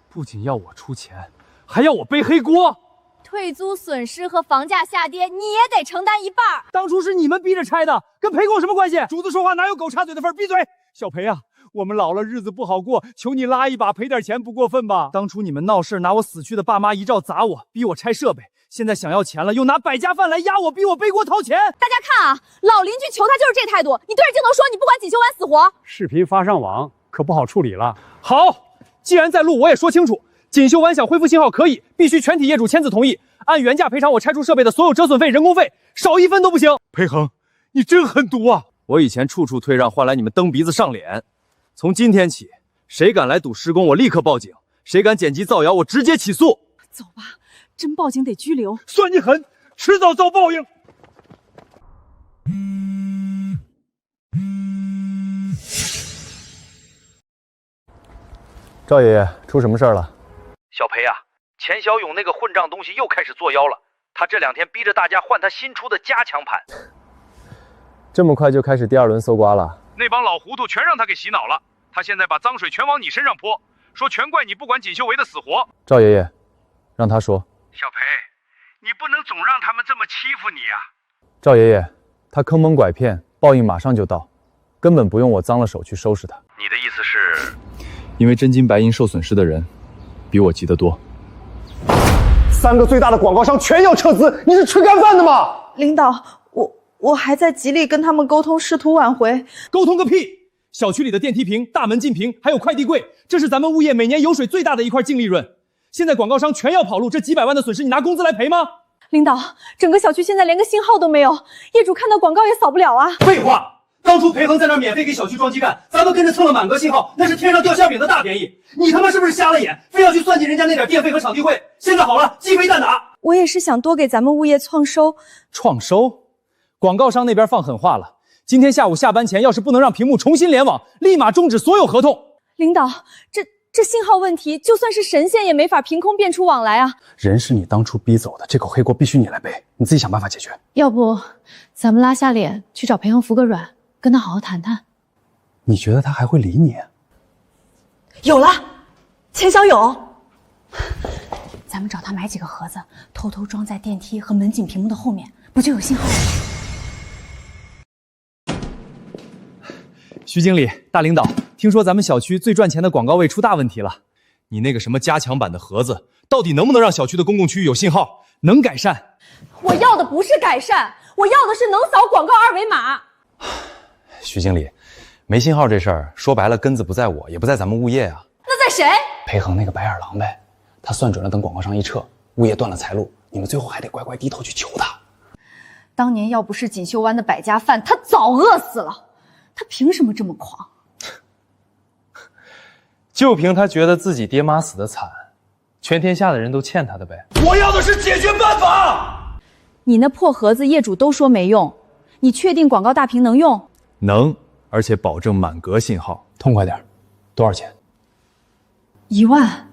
不仅要我出钱，还要我背黑锅。退租损失和房价下跌，你也得承担一半。当初是你们逼着拆的，跟裴有什么关系？主子说话哪有狗插嘴的份？闭嘴！小裴啊，我们老了日子不好过，求你拉一把，赔点钱不过分吧？当初你们闹事拿我死去的爸妈遗照砸我，逼我拆设备，现在想要钱了，又拿百家饭来压我，逼我背锅掏钱。大家看啊，老邻居求他就是这态度，你对着镜头说你不管锦绣湾死活。视频发上网可不好处理了。好，既然在录，我也说清楚，锦绣湾想恢复信号可以，必须全体业主签字同意，按原价赔偿我拆除设备的所有折损费、人工费，少1分都不行。裴恒，你真狠毒啊！我以前处处退让，换来你们蹬鼻子上脸。从今天起，谁敢来堵施工，我立刻报警；谁敢剪辑造谣，我直接起诉。走吧，真报警得拘留。算你狠，迟早遭报应。赵爷爷，出什么事儿了？小裴啊，钱小勇那个混账东西又开始作妖了。他这2天逼着大家换他新出的加强盘。这么快就开始第2轮搜刮了？那帮老糊涂全让他给洗脑了。他现在把脏水全往你身上泼，说全怪你不管锦绣维的死活。赵爷爷，让他说。小裴，你不能总让他们这么欺负你呀！赵爷爷，他坑蒙拐骗，报应马上就到，根本不用我脏了手去收拾他。你的意思是？因为真金白银受损失的人，比我急得多。3个最大的广告商全要撤资，你是吃干饭的吗？领导，我还在极力跟他们沟通，试图挽回。沟通个屁！小区里的电梯屏、大门进屏，还有快递柜，这是咱们物业每年油水最大的一块净利润。现在广告商全要跑路，这几百万的损失，你拿工资来赔吗？领导，整个小区现在连个信号都没有，业主看到广告也扫不了啊！废话，当初裴恒在那儿免费给小区装基站，咱们跟着蹭了满格信号，那是天上掉馅饼的大便宜。你他妈是不是瞎了眼，非要去算计人家那点电费和场地费？现在好了，鸡飞蛋打。我也是想多给咱们物业创收。创收？广告商那边放狠话了。今天下午下班前，要是不能让屏幕重新联网，立马终止所有合同。领导，这信号问题，就算是神仙也没法凭空变出网来啊！人是你当初逼走的，这口黑锅必须你来背，你自己想办法解决。要不，咱们拉下脸去找裴恒服个软，跟他好好谈谈。你觉得他还会理你？有了，钱小勇，咱们找他买几个盒子，偷偷装在电梯和门禁屏幕的后面，不就有信号了？徐经理，大领导，听说咱们小区最赚钱的广告位出大问题了。你那个什么加强版的盒子，到底能不能让小区的公共区域有信号？能改善？我要的不是改善，我要的是能扫广告二维码。徐经理，没信号这事儿，说白了根子不在我，也不在咱们物业啊。那在谁？裴恒那个白眼狼呗，他算准了，等广告商一撤，物业断了财路，你们最后还得乖乖低头去求他。当年要不是锦绣湾的百家饭，他早饿死了。他凭什么这么狂？就凭他觉得自己爹妈死得惨，全天下的人都欠他的呗。我要的是解决办法。你那破盒子业主都说没用，你确定广告大屏能用？能，而且保证满格信号。痛快点，多少钱？1万。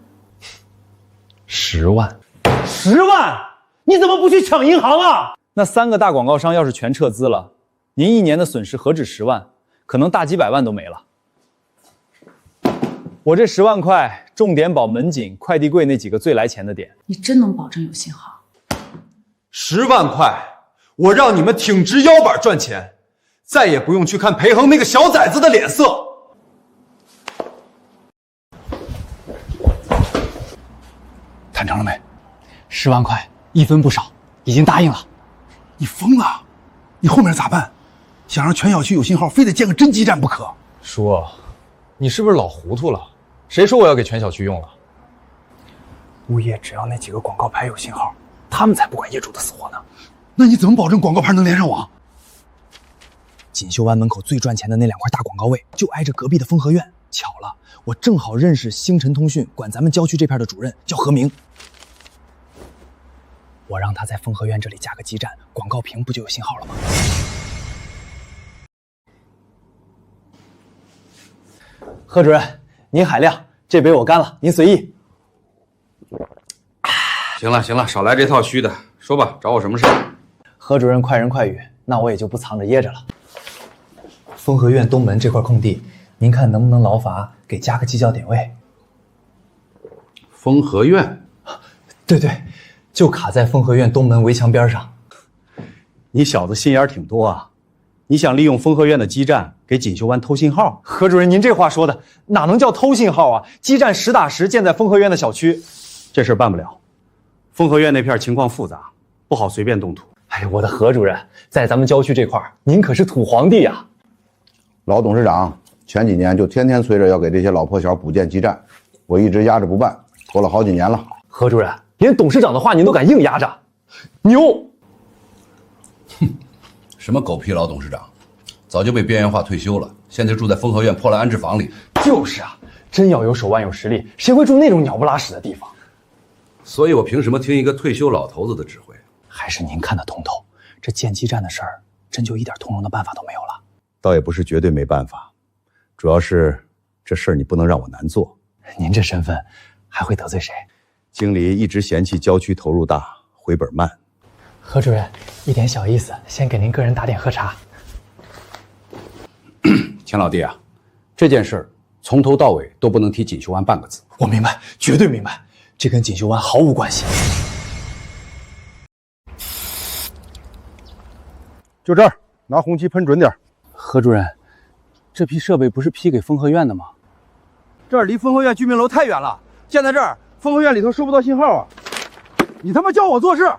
10万。10万？你怎么不去抢银行啊？那3个大广告商要是全撤资了，您1年的损失何止10万，可能大几百万都没了。我这10万块，重点保门禁、快递柜那几个最来钱的点。你真能保证有信号？10万块，我让你们挺直腰板赚钱，再也不用去看裴恒那个小崽子的脸色。谈成了没？10万块，1分不少，已经答应了。你疯了？你后面咋办？想让全小区有信号，非得建个真基站不可。叔，你是不是老糊涂了？谁说我要给全小区用了？物业只要那几个广告牌有信号，他们才不管业主的死活呢。那你怎么保证广告牌能连上网？锦绣湾门口最赚钱的那2块大广告位，就挨着隔壁的丰和苑。巧了，我正好认识星辰通讯管咱们郊区这片的主任，叫何明。我让他在丰和苑这里架个基站，广告屏不就有信号了吗？何主任，您海量，这杯我干了，您随意。行了行了，少来这套虚的，说吧，找我什么事？何主任快人快语，那我也就不藏着掖着了。丰和苑东门这块空地，您看能不能劳罚给加个计较点位？丰和苑？对对，就卡在丰和苑东门围墙边上。你小子心眼挺多啊！你想利用丰和苑的基站给锦绣湾偷信号？何主任，您这话说的哪能叫偷信号啊？基站实打实建在丰和苑的小区，这事办不了。丰和苑那片情况复杂，不好随便动土。哎，我的何主任，在咱们郊区这块，您可是土皇帝啊！老董事长前几年就天天催着要给这些老破小补建基站，我一直压着不办，拖了好几年了。何主任，连董事长的话您都敢硬压着，牛！哼，什么狗屁老董事长，早就被边缘化退休了，现在住在丰和苑破烂安置房里。就是啊，真要有手腕有实力，谁会住那种鸟不拉屎的地方？所以我凭什么听一个退休老头子的指挥？还是您看得通透，这建基站的事儿，真就一点通融的办法都没有了。倒也不是绝对没办法，主要是这事儿你不能让我难做。您这身份还会得罪谁？经理一直嫌弃郊区投入大，回本慢。何主任，一点小意思，先给您个人打点喝茶。钱老弟啊，这件事儿从头到尾都不能提锦绣湾半个字。我明白，绝对明白，这跟锦绣湾毫无关系。就这儿，拿红旗喷准点。何主任，这批设备不是批给风和院的吗？这儿离风和院居民楼太远了，建在这儿，风和院里头收不到信号啊！你他妈教我做事！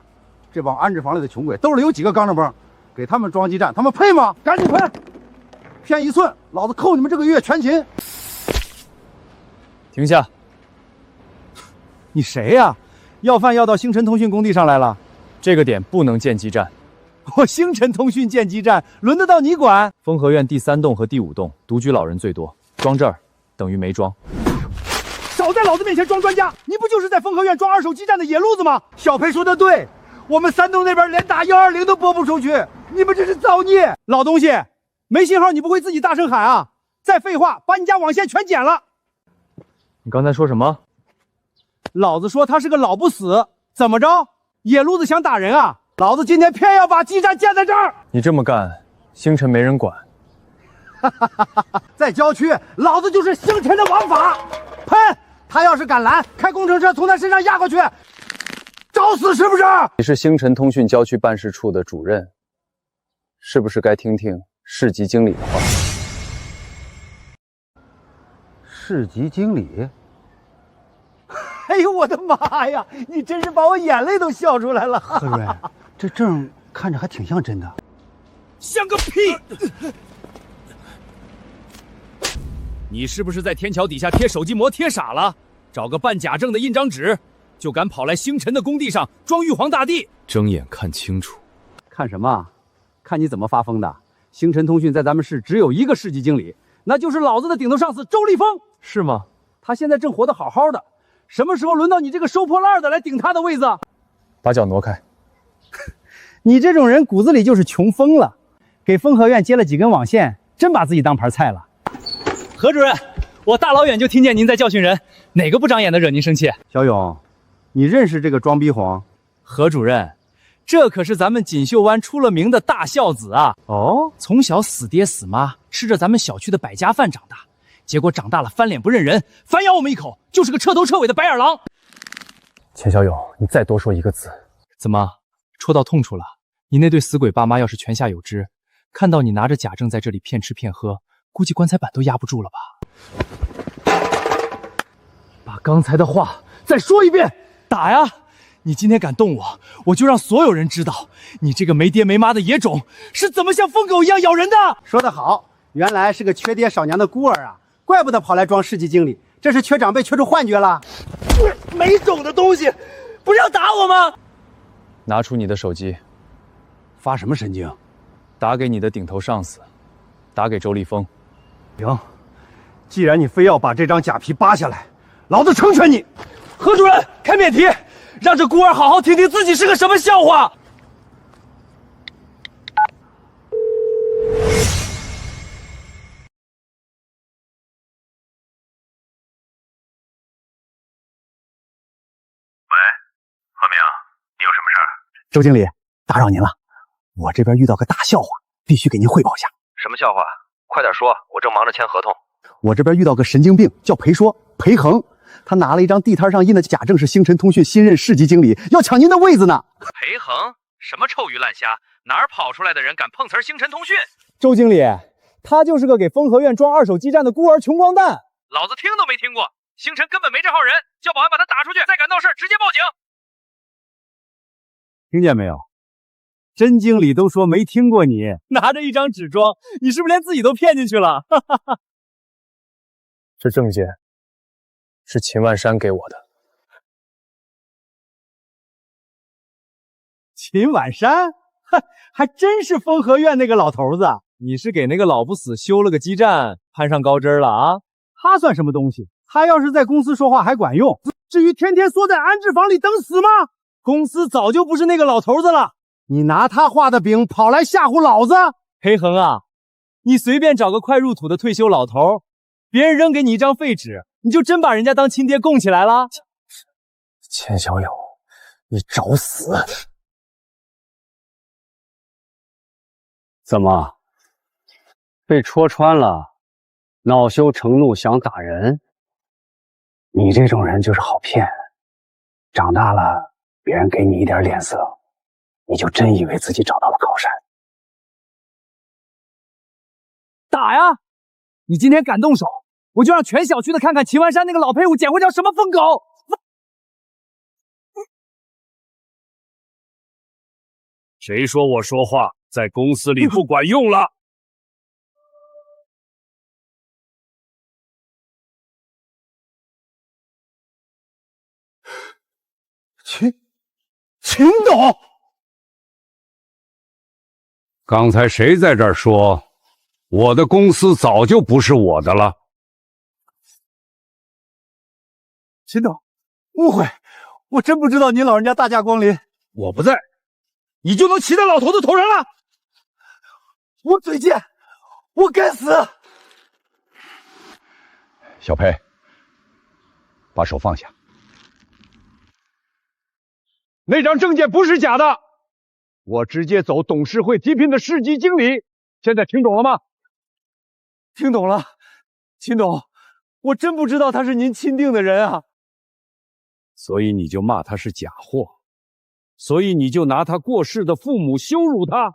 这帮安置房里的穷鬼兜里有几个钢镚崩，给他们装基站，他们配吗？赶紧喷！偏1寸，老子扣你们这个月全勤！停下！你谁呀？要饭要到星辰通讯工地上来了？这个点不能建基站。我星辰通讯建基站，轮得到你管？风和院第3栋和第5栋独居老人最多，装这儿等于没装。少在老子面前装专家！你不就是在风和院装2手基站的野路子吗？小裴说的对，我们3栋那边连打120都拨不出去，你们这是造孽！老东西，没信号你不会自己大声喊啊？再废话，把你家网线全剪了！你刚才说什么？老子说他是个老不死，怎么着？野路子想打人啊？老子今天偏要把基站建在这儿！你这么干，星辰没人管。在郊区，老子就是星辰的王法！喷！他要是敢拦，开工程车从他身上压过去，找死是不是？你是星辰通讯郊区办事处的主任，是不是该听听市级经理的话？市级经理？哎呦我的妈呀！你真是把我眼泪都笑出来了。何主任，这证看着还挺像真的。像个屁！你是不是在天桥底下贴手机膜贴傻了？找个办假证的印张纸，就敢跑来星辰的工地上装玉皇大帝？睁眼看清楚！看什么？看你怎么发疯的！星辰通讯在咱们市只有一个市级经理，那就是老子的顶头上司周立峰。是吗？他现在正活得好好的，什么时候轮到你这个收破烂的来顶他的位子？把脚挪开！你这种人骨子里就是穷疯了，给风和院接了几根网线，真把自己当盘菜了。何主任，我大老远就听见您在教训人，哪个不长眼的惹您生气？小勇，你认识这个装逼皇？何主任，这可是咱们锦绣湾出了名的大孝子啊！哦，从小死爹死妈，吃着咱们小区的百家饭长大，结果长大了翻脸不认人，反咬我们一口，就是个彻头彻尾的白眼狼。钱小勇，你再多说一个字，怎么戳到痛处了？你那对死鬼爸妈要是泉下有知，看到你拿着假证在这里骗吃骗喝，估计棺材板都压不住了吧？把刚才的话再说一遍！打呀！你今天敢动我，我就让所有人知道，你这个没爹没妈的野种是怎么像疯狗一样咬人的！说得好，原来是个缺爹少娘的孤儿啊，怪不得跑来装市级经理，这是缺长辈缺出幻觉了。没种的东西，不是要打我吗？拿出你的手机。发什么神经？打给你的顶头上司，打给周立峰。行，既然你非要把这张假皮扒下来，老子成全你。何主任，开免提，让这孤儿好好听听自己是个什么笑话。喂，何明，你有什么事儿？周经理，打扰您了，我这边遇到个大笑话，必须给您汇报一下。什么笑话？快点说，我正忙着签合同。我这边遇到个神经病，叫裴说，裴恒，他拿了一张地摊上印的假证，是星辰通讯新任市级经理，要抢您的位子呢。裴恒，什么臭鱼烂虾？哪儿跑出来的人敢碰瓷星辰通讯？周经理，他就是个给风和院装2手基站的孤儿穷光蛋。老子听都没听过，星辰根本没这号人，叫保安把他打出去，再敢闹事直接报警。听见没有？真经理都说没听过你，拿着一张纸装，你是不是连自己都骗进去了？这证件是秦万山给我的。秦晚山，还真是风和院那个老头子。你是给那个老不死修了个基站，攀上高枝了啊？他算什么东西？他要是在公司说话还管用，至于天天缩在安置房里等死吗？公司早就不是那个老头子了。你拿他画的饼跑来吓唬老子？裴恒啊，你随便找个快入土的退休老头，别人扔给你一张废纸，你就真把人家当亲爹供起来了？钱小勇，你找死！怎么被戳穿了？恼羞成怒想打人，你这种人就是好骗。长大了，别人给你一点脸色，你就真以为自己找到了靠山。打呀！你今天敢动手，我就让全小区的看看秦淮山那个老废物捡回条什么疯狗！谁说我说话在公司里不管用了？秦董，刚才谁在这儿说我的公司早就不是我的了？秦董，误会，我真不知道您老人家大驾光临。我不在，你就能骑在老头子头上了？我嘴贱，我该死！小裴，把手放下。那张证件不是假的，我直接走董事会提聘的市级经理。现在听懂了吗？听懂了，秦董，我真不知道他是您钦定的人啊。所以你就骂他是假货，所以你就拿他过世的父母羞辱他。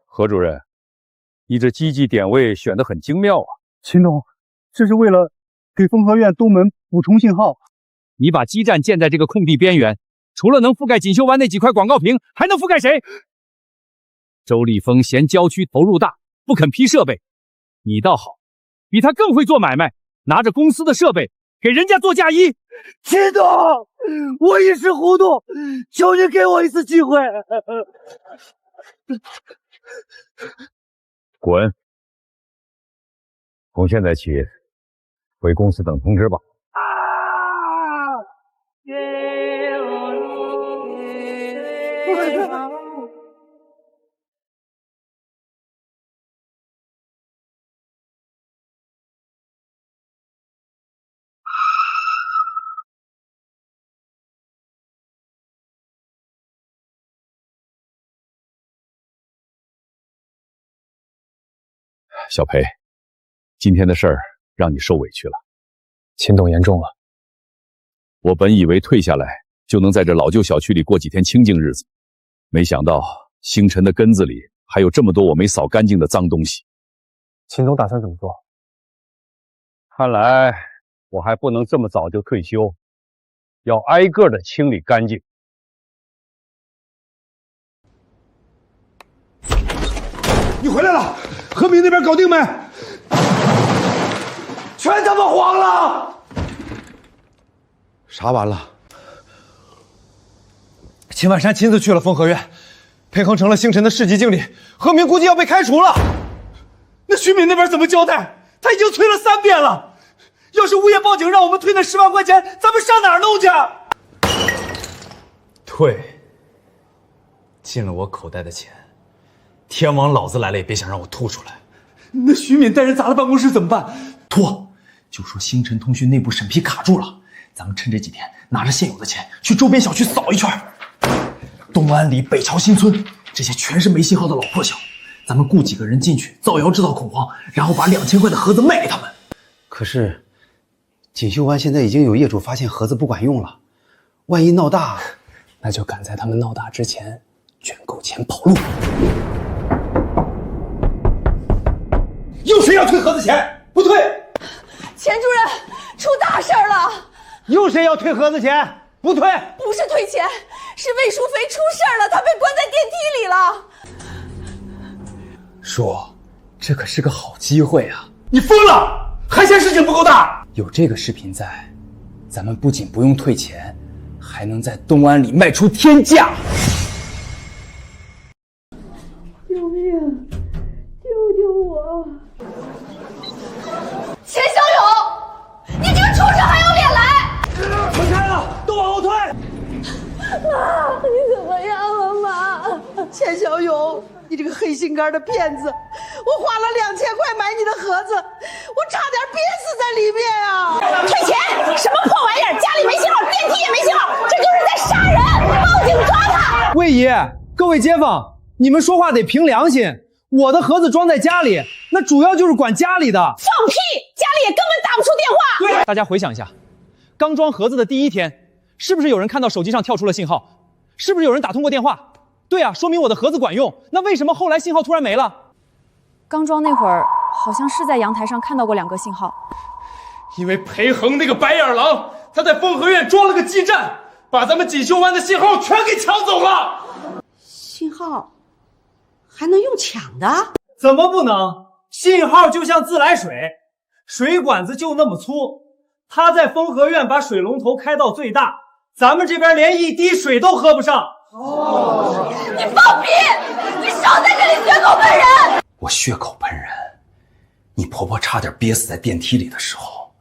何主任，你这积极点位选得很精妙啊。秦董，这是为了给丰和苑东门补充信号。你把基站建在这个空地边缘，除了能覆盖锦绣湾那几块广告屏，还能覆盖谁？周立峰嫌郊区投入大，不肯批设备，你倒好，比他更会做买卖，拿着公司的设备给人家做嫁衣。秦董，我一时糊涂，求你给我一次机会。滚！从现在起，回公司等通知吧。小裴，今天的事儿让你受委屈了。秦董言重了。我本以为退下来就能在这老旧小区里过几天清静日子，没想到星辰的根子里还有这么多我没扫干净的脏东西。秦总打算怎么做？看来我还不能这么早就退休，要挨个的清理干净。你回来了，和平那边搞定没？全他妈黄了！啥完了？秦万山亲自去了丰和苑，裴恒成了星辰的市级经理，和平估计要被开除了。那徐敏那边怎么交代？他已经催了3遍了。要是物业报警让我们退那10万块钱，咱们上哪儿弄去？退，进了我口袋的钱，天王老子来了也别想让我吐出来。那徐敏带人砸了办公室怎么办？拖，就说星辰通讯内部审批卡住了，咱们趁这几天拿着现有的钱去周边小区扫一圈，东安里、北朝新村这些全是没信号的老破小，咱们雇几个人进去造谣制造恐慌，然后把2000块的盒子卖给他们。可是锦绣湾现在已经有业主发现盒子不管用了，万一闹大，那就赶在他们闹大之前卷够钱跑路。又谁要退盒子钱？不退！钱主任，出大事了！又谁要退盒子钱？不退！不是退钱，是魏淑肥出事了，他被关在电梯里了。叔，这可是个好机会啊！你疯了？还嫌事情不够大？有这个视频在，咱们不仅不用退钱，还能在东安里卖出天价。救命！救救我！钱小勇，你这个畜生还有脸来！分开了，都往后退！妈，你怎么样了，妈？钱小勇，你这个黑心肝的骗子！我花了2000块买你的盒子，我差点憋死在里面啊！退钱！什么破玩意儿？家里没信号，电梯也没信号，这就是在杀人！报警抓他！魏姨，各位街坊，你们说话得凭良心。我的盒子装在家里，那主要就是管家里的。放屁！家里也根本打不出电话。对，大家回想一下，刚装盒子的第一天，是不是有人看到手机上跳出了信号？是不是有人打通过电话？对啊，说明我的盒子管用。那为什么后来信号突然没了？刚装那会儿，好像是在阳台上看到过2个信号。因为裴恒那个白眼狼，他在风和院装了个基站，把咱们锦绣湾的信号全给抢走了。信号还能用抢的？怎么不能？信号就像自来水，水管子就那么粗，他在风和院把水龙头开到最大，咱们这边连一滴水都喝不上。你放屁！你少在这里血口喷人！我血口喷人，你婆婆差点憋死在电梯里的时候，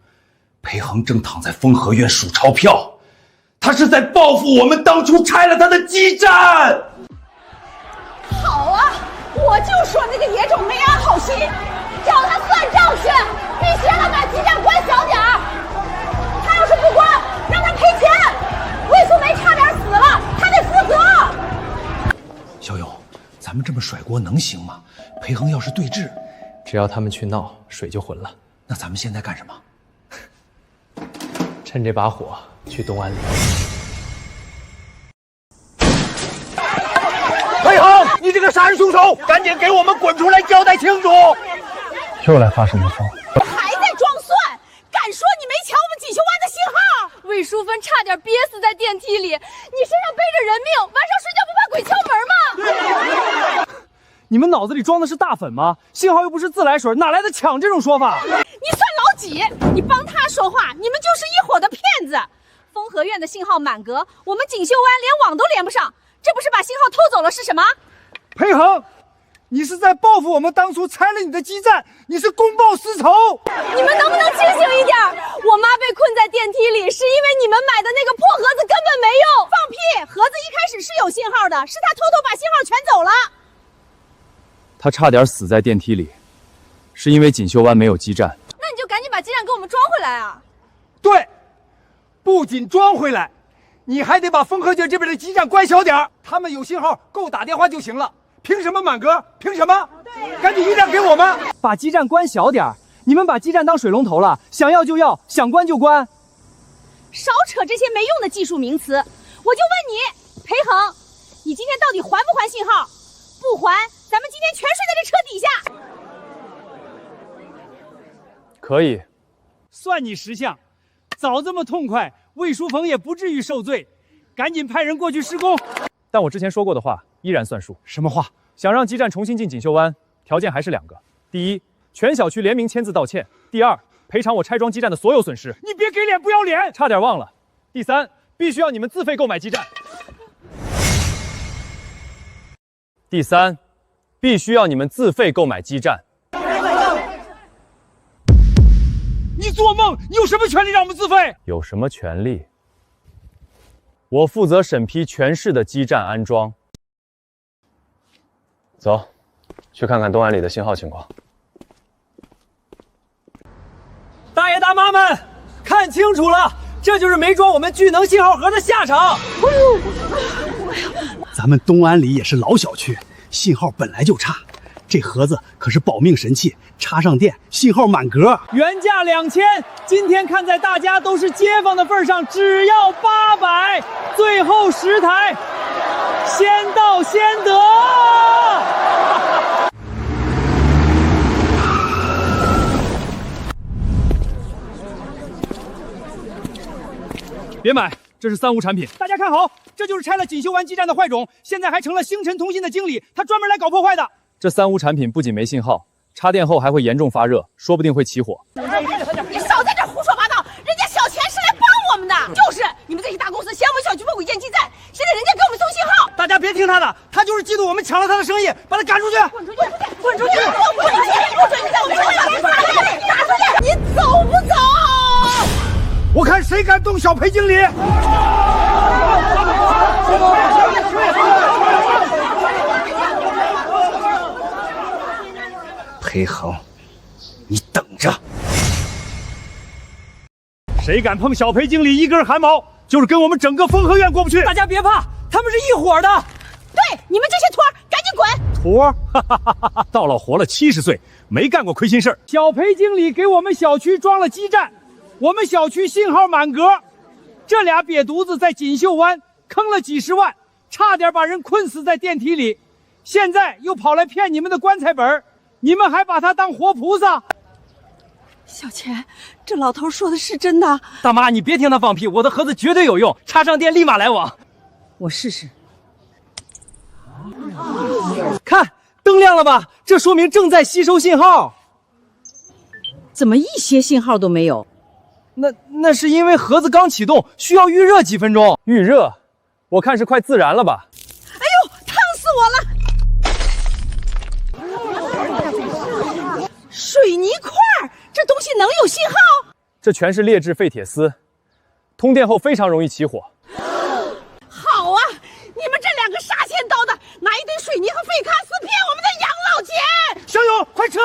裴恒正躺在风和院数钞票，他是在报复我们当初拆了他的基站。好啊，我就说那个野种没安好心，找他算账去，必须让他把基站关小点儿。他要是不关，让他赔钱。魏素梅差点死了，他得负责。小勇，咱们这么甩锅能行吗？裴恒要是对峙，只要他们去闹，水就浑了。那咱们现在干什么？趁这把火去东安里。裴恒，你这个杀人凶手，赶紧给我们滚出来交代清楚！又来发什么疯？还在装蒜，敢说你没抢我们锦绣湾的信号？魏淑芬差点憋死在电梯里，你身上背着人命，晚上睡觉不怕鬼敲门吗？你们脑子里装的是大粉吗？信号又不是自来水，哪来的抢这种说法？你算老几？你帮他说话，你们就是一伙的骗子！风和院的信号满格，我们锦绣湾连网都连不上，这不是把信号偷走了是什么？裴恒，你是在报复我们当初拆了你的基站，你是公报私仇！你们能不能清醒一点？我妈被困在电梯里，是因为你们买的那个破盒子根本没用。放屁！盒子一开始是有信号的，是他偷偷把信号全走了。他差点死在电梯里，是因为锦绣湾没有基站。那你就赶紧把基站给我们装回来啊！对，不仅装回来，你还得把风和院这边的基站关小点儿，他们有信号够打电话就行了。凭什么满格？凭什么？赶紧一站给我们！把基站关小点儿，你们把基站当水龙头了，想要就要，想关就关。少扯这些没用的技术名词！我就问你，裴恒，你今天到底还不还信号？不还，咱们今天全睡在这车底下。可以，算你识相，早这么痛快，魏淑凤也不至于受罪。赶紧派人过去施工。但我之前说过的话依然算数。什么话？想让基站重新进锦绣湾，条件还是2个：第一，全小区联名签字道歉；第二，赔偿我拆装基站的所有损失。你别给脸不要脸！差点忘了。第三，必须要你们自费购买基站。第三，必须要你们自费购买基站。你做梦！你有什么权利让我们自费？有什么权利？我负责审批全市的基站安装。走，去看看东安里的信号情况。大爷大妈们，看清楚了，这就是没装我们聚能信号盒的下场。咱们东安里也是老小区，信号本来就差，这盒子可是保命神器，插上电，信号满格。原价2000，今天看在大家都是街坊的份上，只要800，最后10台，先到先得。别买，这是3无产品。大家看好，这就是拆了锦绣湾基站的坏种，现在还成了星辰通信的经理，他专门来搞破坏的。这3无产品不仅没信号，插电后还会严重发热，说不定会起火。你少在这胡说八道，人家小钱是来帮我们的。就是你们这些大公司嫌我们小区不违建基站，现在人家给我们送信号。大家别听他的，他就是嫉妒我们抢了他的生意，把他赶出去！滚出去！滚出去！滚出去！不准你在我们小区打出去！你走不走？我看谁敢动小裴经理！裴恒，你等着！谁敢碰小裴经理一根汗毛，就是跟我们整个风和院过不去。大家别怕，他们是一伙的。对，你们这些托儿，赶紧滚！徒儿，到老活了70岁，没干过亏心事儿。小裴经理给我们小区装了基站，我们小区信号满格。这俩瘪犊子在锦绣湾坑了几十万，差点把人困死在电梯里，现在又跑来骗你们的棺材本，你们还把他当活菩萨？小钱，这老头说的是真的。大妈，你别听他放屁，我的盒子绝对有用，插上电立马来网。我试试。看，灯亮了吧？这说明正在吸收信号。怎么一些信号都没有？那是因为盒子刚启动，需要预热几分钟。预热，我看是快自燃了吧？哎呦，烫死我了！水泥块，这东西能有信号？这全是劣质废铁丝，通电后非常容易起火。好啊，你们这两个杀千刀的，拿一堆水泥和废咖斯骗我们的养老钱！小勇，快撤！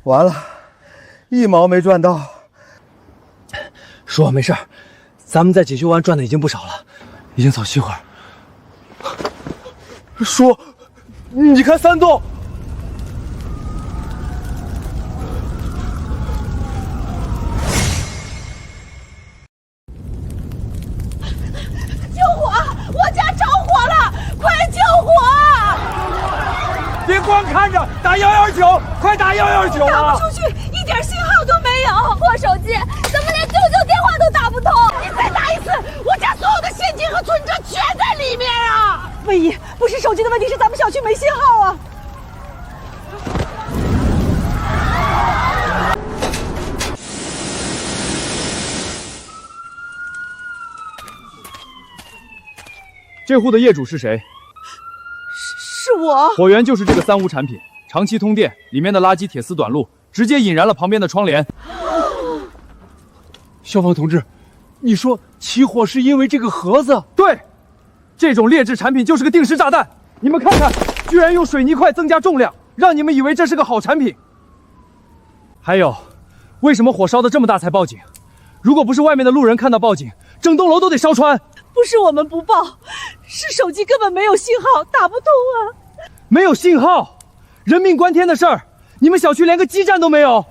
完了，1毛没赚到。说没事，咱们在锦绣湾赚的已经不少了，已经早熄火。说，你看3栋。救火！我家着火了，快救火！别光看着，打119，快打119啊！打不出去，一点信号都没有。破手机，怎么连救救电话都打不通？你再打一次，我家所有的现金和存折全在里面啊！魏姨，不是手机的问题，是咱们小区没信号啊！这户的业主是谁？是我。火源就是这个3无产品，长期通电，里面的垃圾铁丝短路直接引燃了旁边的窗帘。消防同志，你说起火是因为这个盒子？对，这种劣质产品就是个定时炸弹。你们看看，居然用水泥块增加重量，让你们以为这是个好产品。还有，为什么火烧得这么大才报警？如果不是外面的路人看到报警，整栋楼都得烧穿。不是我们不报，是手机根本没有信号，打不通啊！没有信号，人命关天的事儿，你们小区连个基站都没有。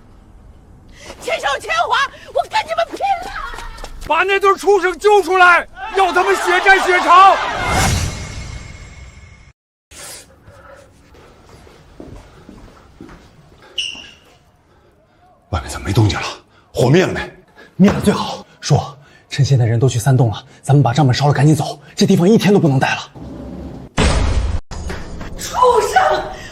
钱少钱花，我跟你们拼了！把那对畜生救出来，要他们血债血偿！外面怎么没动静了？火灭了没？灭了最好。说，趁现在人都去3栋了，咱们把账本烧了，赶紧走。这地方1天都不能待了。畜生，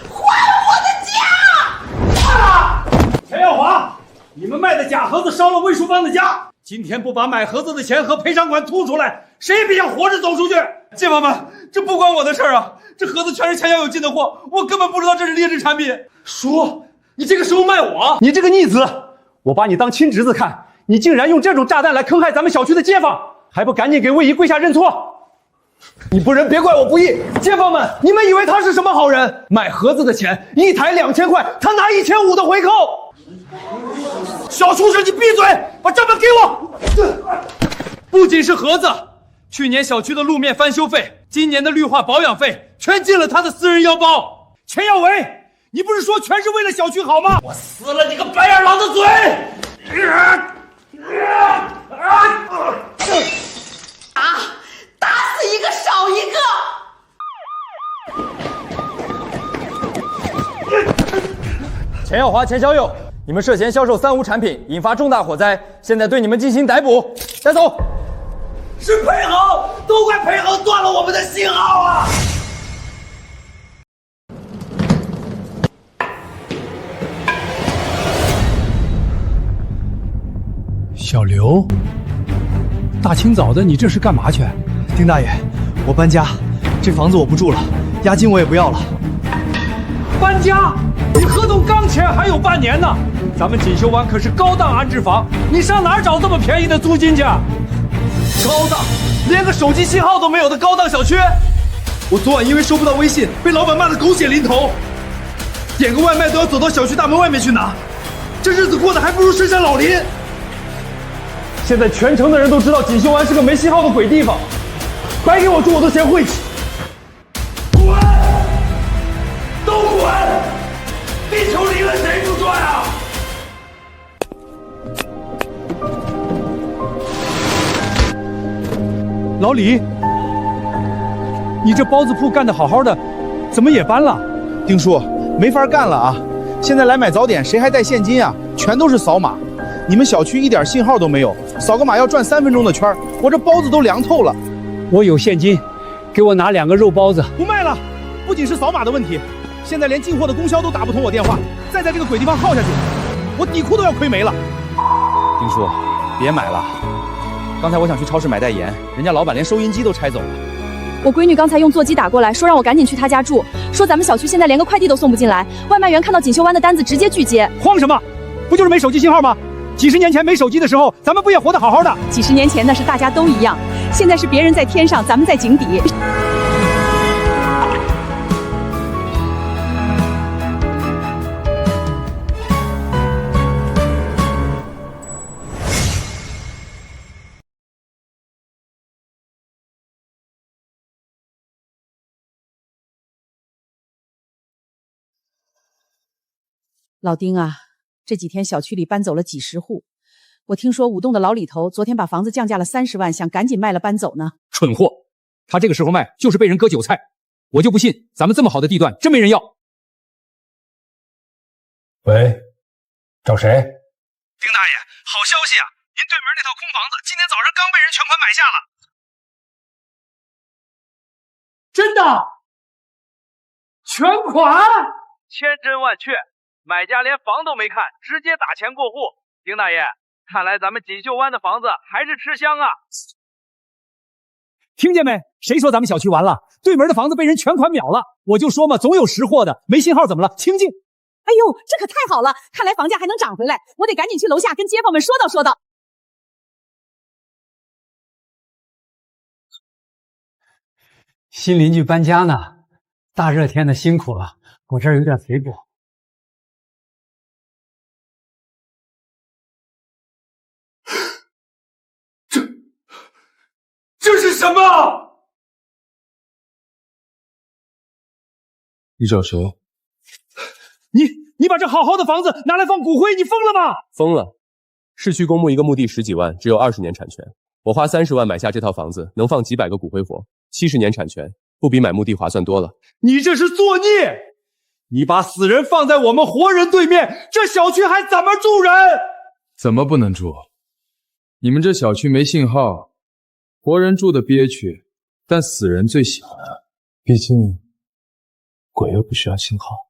还我的家！钱耀华，你们卖的假盒子烧了魏淑芳的家，今天不把买盒子的钱和赔偿款吐出来，谁也别想活着走出去！街坊们，这不关我的事儿啊！这盒子全是前脚有进的货，我根本不知道这是劣质产品。说，你这个时候卖我？你这个逆子，我把你当亲侄子看，你竟然用这种炸弹来坑害咱们小区的街坊，还不赶紧给魏姨跪下认错！你不仁，别怪我不义。街坊们，你们以为他是什么好人？买盒子的钱1台2000块，他拿1500的回扣。小畜生，你闭嘴，把账本给我！不仅是盒子，去年小区的路面翻修费，今年的绿化保养费，全进了他的私人腰包。钱耀伟，你不是说全是为了小区好吗？我撕了你个白眼狼的嘴！打死一个少一个！钱耀华、钱小友，你们涉嫌销售3无产品，引发重大火灾，现在对你们进行逮捕，带走。是裴恒，都怪裴恒断了我们的信号啊！小刘，大清早的，你这是干嘛去？丁大爷，我搬家，这房子我不住了，押金我也不要了。搬家？你合同刚签还有半年呢。咱们锦绣湾可是高档安置房，你上哪儿找这么便宜的租金去？高档，连个手机信号都没有的高档小区。我昨晚因为收不到微信，被老板骂得狗血淋头。点个外卖都要走到小区大门外面去拿，这日子过得还不如深山老林。现在全城的人都知道锦绣湾是个没信号的鬼地方，白给我住我都嫌晦气。滚！都滚！地球离了谁不转啊？老李，你这包子铺干得好好的，怎么也搬了？丁叔，没法干了啊！现在来买早点，谁还带现金啊？全都是扫码。你们小区一点信号都没有，扫个码要转3分钟的圈，我这包子都凉透了。我有现金，给我拿2个肉包子。不卖了，不仅是扫码的问题，现在连进货的供销都打不通我电话，再在这个鬼地方耗下去，我底裤都要亏没了。丁叔，别买了。刚才我想去超市买袋盐，人家老板连收银机都拆走了。我闺女刚才用座机打过来，说让我赶紧去她家住，说咱们小区现在连个快递都送不进来，外卖员看到锦绣湾的单子直接拒接。慌什么？不就是没手机信号吗？几十年前没手机的时候，咱们不也活得好好的？几十年前那是大家都一样，现在是别人在天上，咱们在井底。老丁啊，这几天小区里搬走了几十户，我听说5栋的老李头昨天把房子降价了30万，想赶紧卖了搬走呢。蠢货，他这个时候卖就是被人割韭菜，我就不信咱们这么好的地段真没人要。喂，找谁？丁大爷，好消息啊！您对门那套空房子今天早上刚被人全款买下了。真的？全款？千真万确。买家连房都没看，直接打钱过户。丁大爷，看来咱们锦绣湾的房子还是吃香啊！听见没？谁说咱们小区完了？对门的房子被人全款秒了。我就说嘛，总有识货的。没信号怎么了？清静。哎呦，这可太好了！看来房价还能涨回来，我得赶紧去楼下跟街坊们说道说道。新邻居搬家呢，大热天的辛苦了，我这儿有点肥补。这是什么？你找谁？你把这好好的房子拿来放骨灰，你疯了吗？疯了！市区公墓一个墓地10几万，只有20年产权。我花30万买下这套房子，能放几百个骨灰佛，70年产权，不比买墓地划算多了。你这是作孽！你把死人放在我们活人对面，这小区还怎么住人？怎么不能住？你们这小区没信号，活人住的憋屈，但死人最喜欢啊。毕竟，鬼又不需要信号。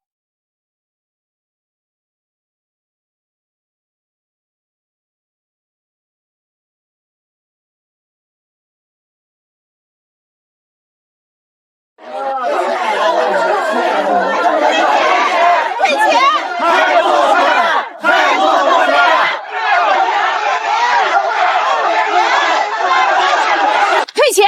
退钱！太过分了！太过分了！退钱！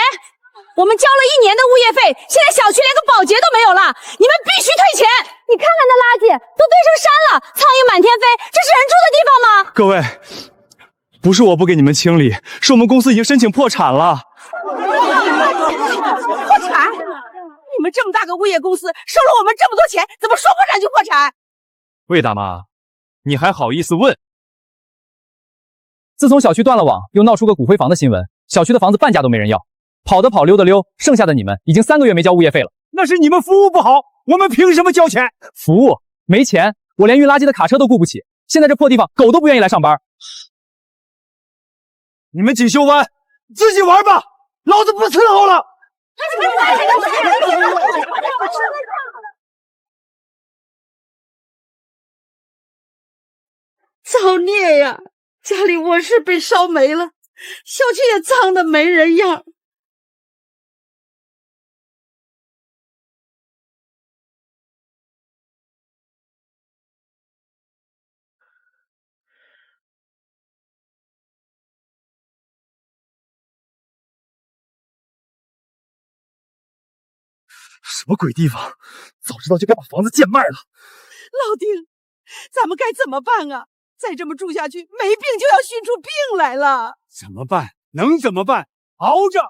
我们交了1年的物业费，现在小区连个保洁都没有了，你们必须退钱！你看看那垃圾都堆成山了，苍蝇满天飞，这是人住的地方吗？各位，不是我不给你们清理，是我们公司已经申请破产了。破产？你们这么大个物业公司，收了我们这么多钱，怎么说破产就破产？魏大妈，你还好意思问？自从小区断了网，又闹出个骨灰房的新闻，小区的房子半价都没人要，跑的跑，溜的溜，剩下的你们已经3个月没交物业费了。那是你们服务不好，我们凭什么交钱？服务没钱，我连运垃圾的卡车都雇不起，现在这破地方狗都不愿意来上班。你们锦绣湾自己玩吧，老子不伺候了。造孽呀！家里卧室被烧没了，小区也脏得没人样。什么鬼地方？早知道就该把房子贱卖了。老丁，咱们该怎么办啊？再这么住下去，没病就要熏出病来了。怎么办？能怎么办？熬着。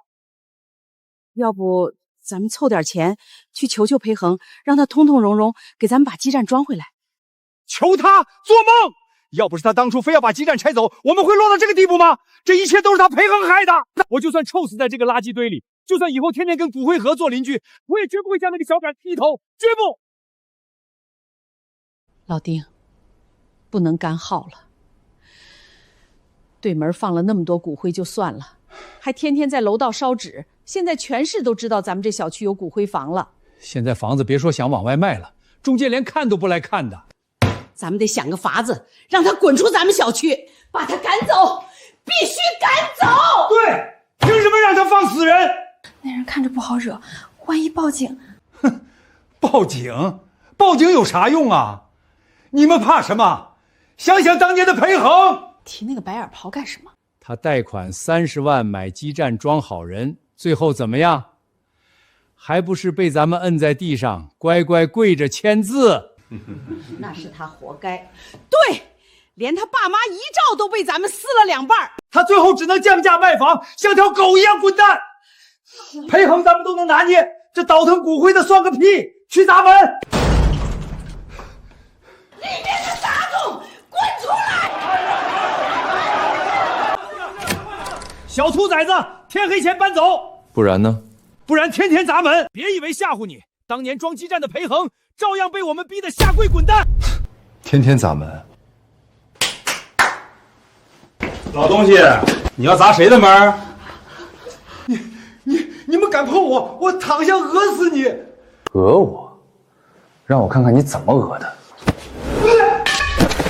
要不咱们凑点钱去求求裴恒，让他通通融融，给咱们把基站装回来。求他做梦！要不是他当初非要把基站拆走，我们会落到这个地步吗？这一切都是他裴恒害的。我就算臭死在这个垃圾堆里，就算以后天天跟骨灰盒做邻居，我也绝不会向那个小婊低头，绝不。老丁，不能干耗了。对门放了那么多骨灰就算了，还天天在楼道烧纸，现在全市都知道咱们这小区有骨灰房了。现在房子别说想往外卖了，中介连看都不来看的。咱们得想个法子，让他滚出咱们小区，把他赶走，必须赶走。对，凭什么让他放死人？那人看着不好惹，万一报警……报警？报警有啥用啊？你们怕什么？想想当年的裴恒。提那个白眼袍干什么？他贷款30万买基站装好人，最后怎么样？还不是被咱们摁在地上，乖乖跪着签字。那是他活该。对，连他爸妈遗照都被咱们撕了2半，他最后只能降价卖房，像条狗一样滚蛋。裴恒咱们都能拿捏，这倒腾骨灰的算个屁！去砸门！里面的杂种，滚出来！小兔崽子，天黑前搬走。不然呢？不然天天砸门。别以为吓唬你，当年装基站的裴恒照样被我们逼得下跪滚蛋。天天砸门。老东西，你要砸谁的门？你们敢碰我，我躺下讹死你！讹我？让我看看你怎么讹的。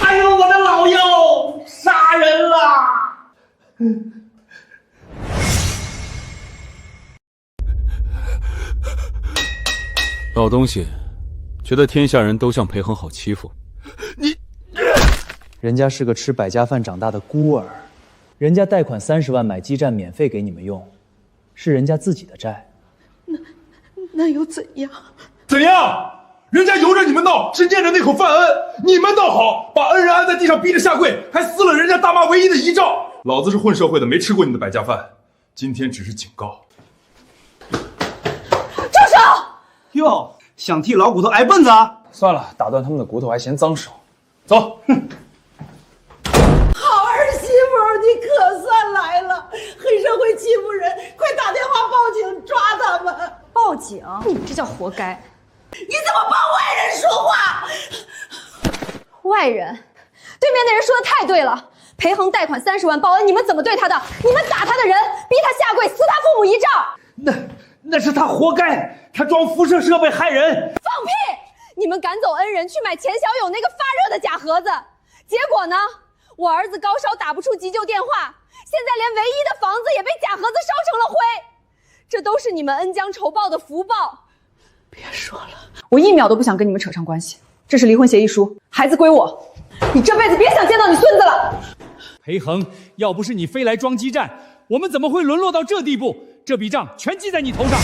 哎呦，我的老妖，杀人了！老东西，觉得天下人都像裴恒好欺负？人家是个吃百家饭长大的孤儿，人家贷款30万买基站免费给你们用，是人家自己的债。那又怎样？怎样？人家由着你们闹，是念着那口饭恩，你们倒好，把恩人安在地上逼着下跪，还撕了人家大妈唯一的遗照。老子是混社会的，没吃过你的百家饭，今天只是警告。住手！哟，想替老骨头挨笨子啊？算了，打断他们的骨头还嫌脏手。走。好儿媳妇，你可算来了！黑社会欺负人，快打电话报警抓他们！报警？这叫活该！你怎么帮外人说话？外人？对面那人说的太对了。裴恒贷款30万报恩，你们怎么对他的？你们打他的人，逼他下跪，撕他父母遗照。那是他活该，他装辐射设备害人。放屁！你们赶走恩人，去买钱小友那个发热的假盒子，结果呢？我儿子高烧打不出急救电话，现在连唯一的房子也被假盒子烧成了灰，这都是你们恩将仇报的福报。别说了，我1秒都不想跟你们扯上关系。这是离婚协议书，孩子归我，你这辈子别想见到你孙子了。裴恒，要不是你非来装基站，我们怎么会沦落到这地步？这笔账全记在你头上。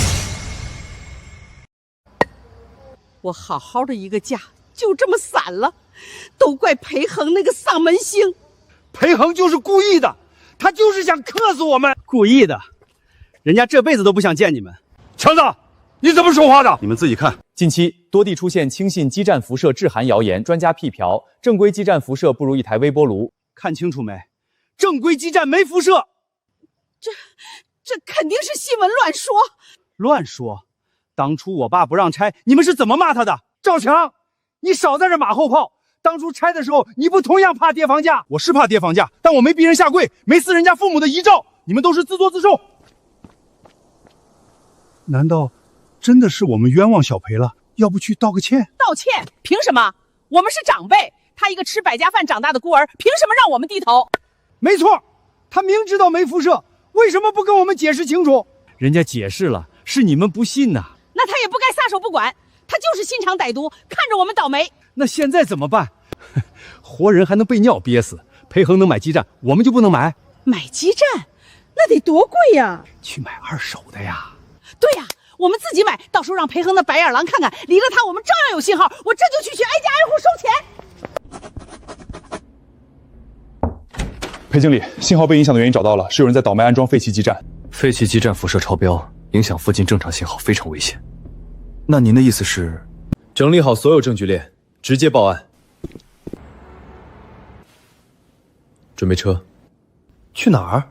我好好的一个家就这么散了，都怪裴恒那个丧门星。裴恒就是故意的，他就是想克死我们。故意的，人家这辈子都不想见你们。强子，你怎么说话的？你们自己看。近期多地出现轻信基站辐射致寒谣言，专家辟谣，正规基站辐射不如一台微波炉。看清楚没？正规基站没辐射。这肯定是新闻乱说。乱说？当初我爸不让拆，你们是怎么骂他的？赵强，你少在这马后炮。当初拆的时候，你不同样怕跌房价？我是怕跌房价，但我没逼人下跪，没撕人家父母的遗照。你们都是自作自受。难道真的是我们冤枉小裴了？要不去道个歉？道歉？凭什么？我们是长辈，他一个吃百家饭长大的孤儿，凭什么让我们低头？没错，他明知道没辐射，为什么不跟我们解释清楚？人家解释了，是你们不信呐。那他也不该撒手不管，他就是心肠歹毒，看着我们倒霉。那现在怎么办？活人还能被尿憋死，裴恒能买基站，我们就不能买？买基站，那得多贵呀！去买二手的呀。对呀，我们自己买，到时候让裴恒的白眼狼看看，离了他我们照样有信号。我这就去挨家挨户收钱。裴经理，信号被影响的原因找到了，是有人在倒卖安装废弃基站。废弃基站辐射超标，影响附近正常信号，非常危险。那您的意思是？整理好所有证据链，直接报案。准备车。去哪儿？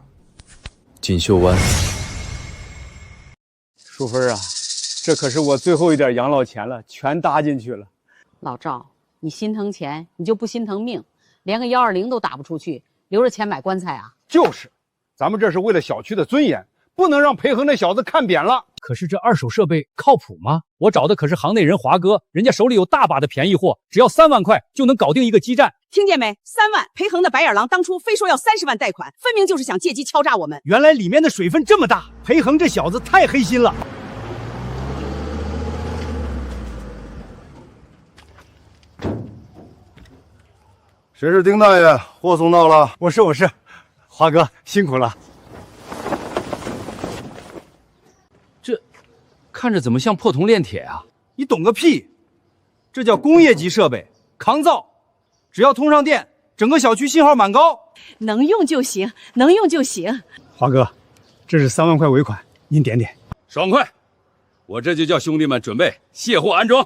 锦绣湾。淑芬啊，这可是我最后一点养老钱了，全搭进去了。老赵，你心疼钱，你就不心疼命？连个120都打不出去，留着钱买棺材啊？就是，咱们这是为了小区的尊严，不能让裴恒那小子看扁了。可是这二手设备靠谱吗？我找的可是行内人华哥，人家手里有大把的便宜货，只要3万块就能搞定一个基站。听见没？3万！裴恒的白眼狼当初非说要30万贷款，分明就是想借机敲诈我们。原来里面的水分这么大，裴恒这小子太黑心了。谁是丁大爷？货送到了。我是，华哥辛苦了。这看着怎么像破铜炼铁啊？你懂个屁！这叫工业级设备，抗造，只要通上电，整个小区信号满高。能用就行，能用就行。华哥，这是3万块尾款，您点点。爽快！我这就叫兄弟们准备卸货安装。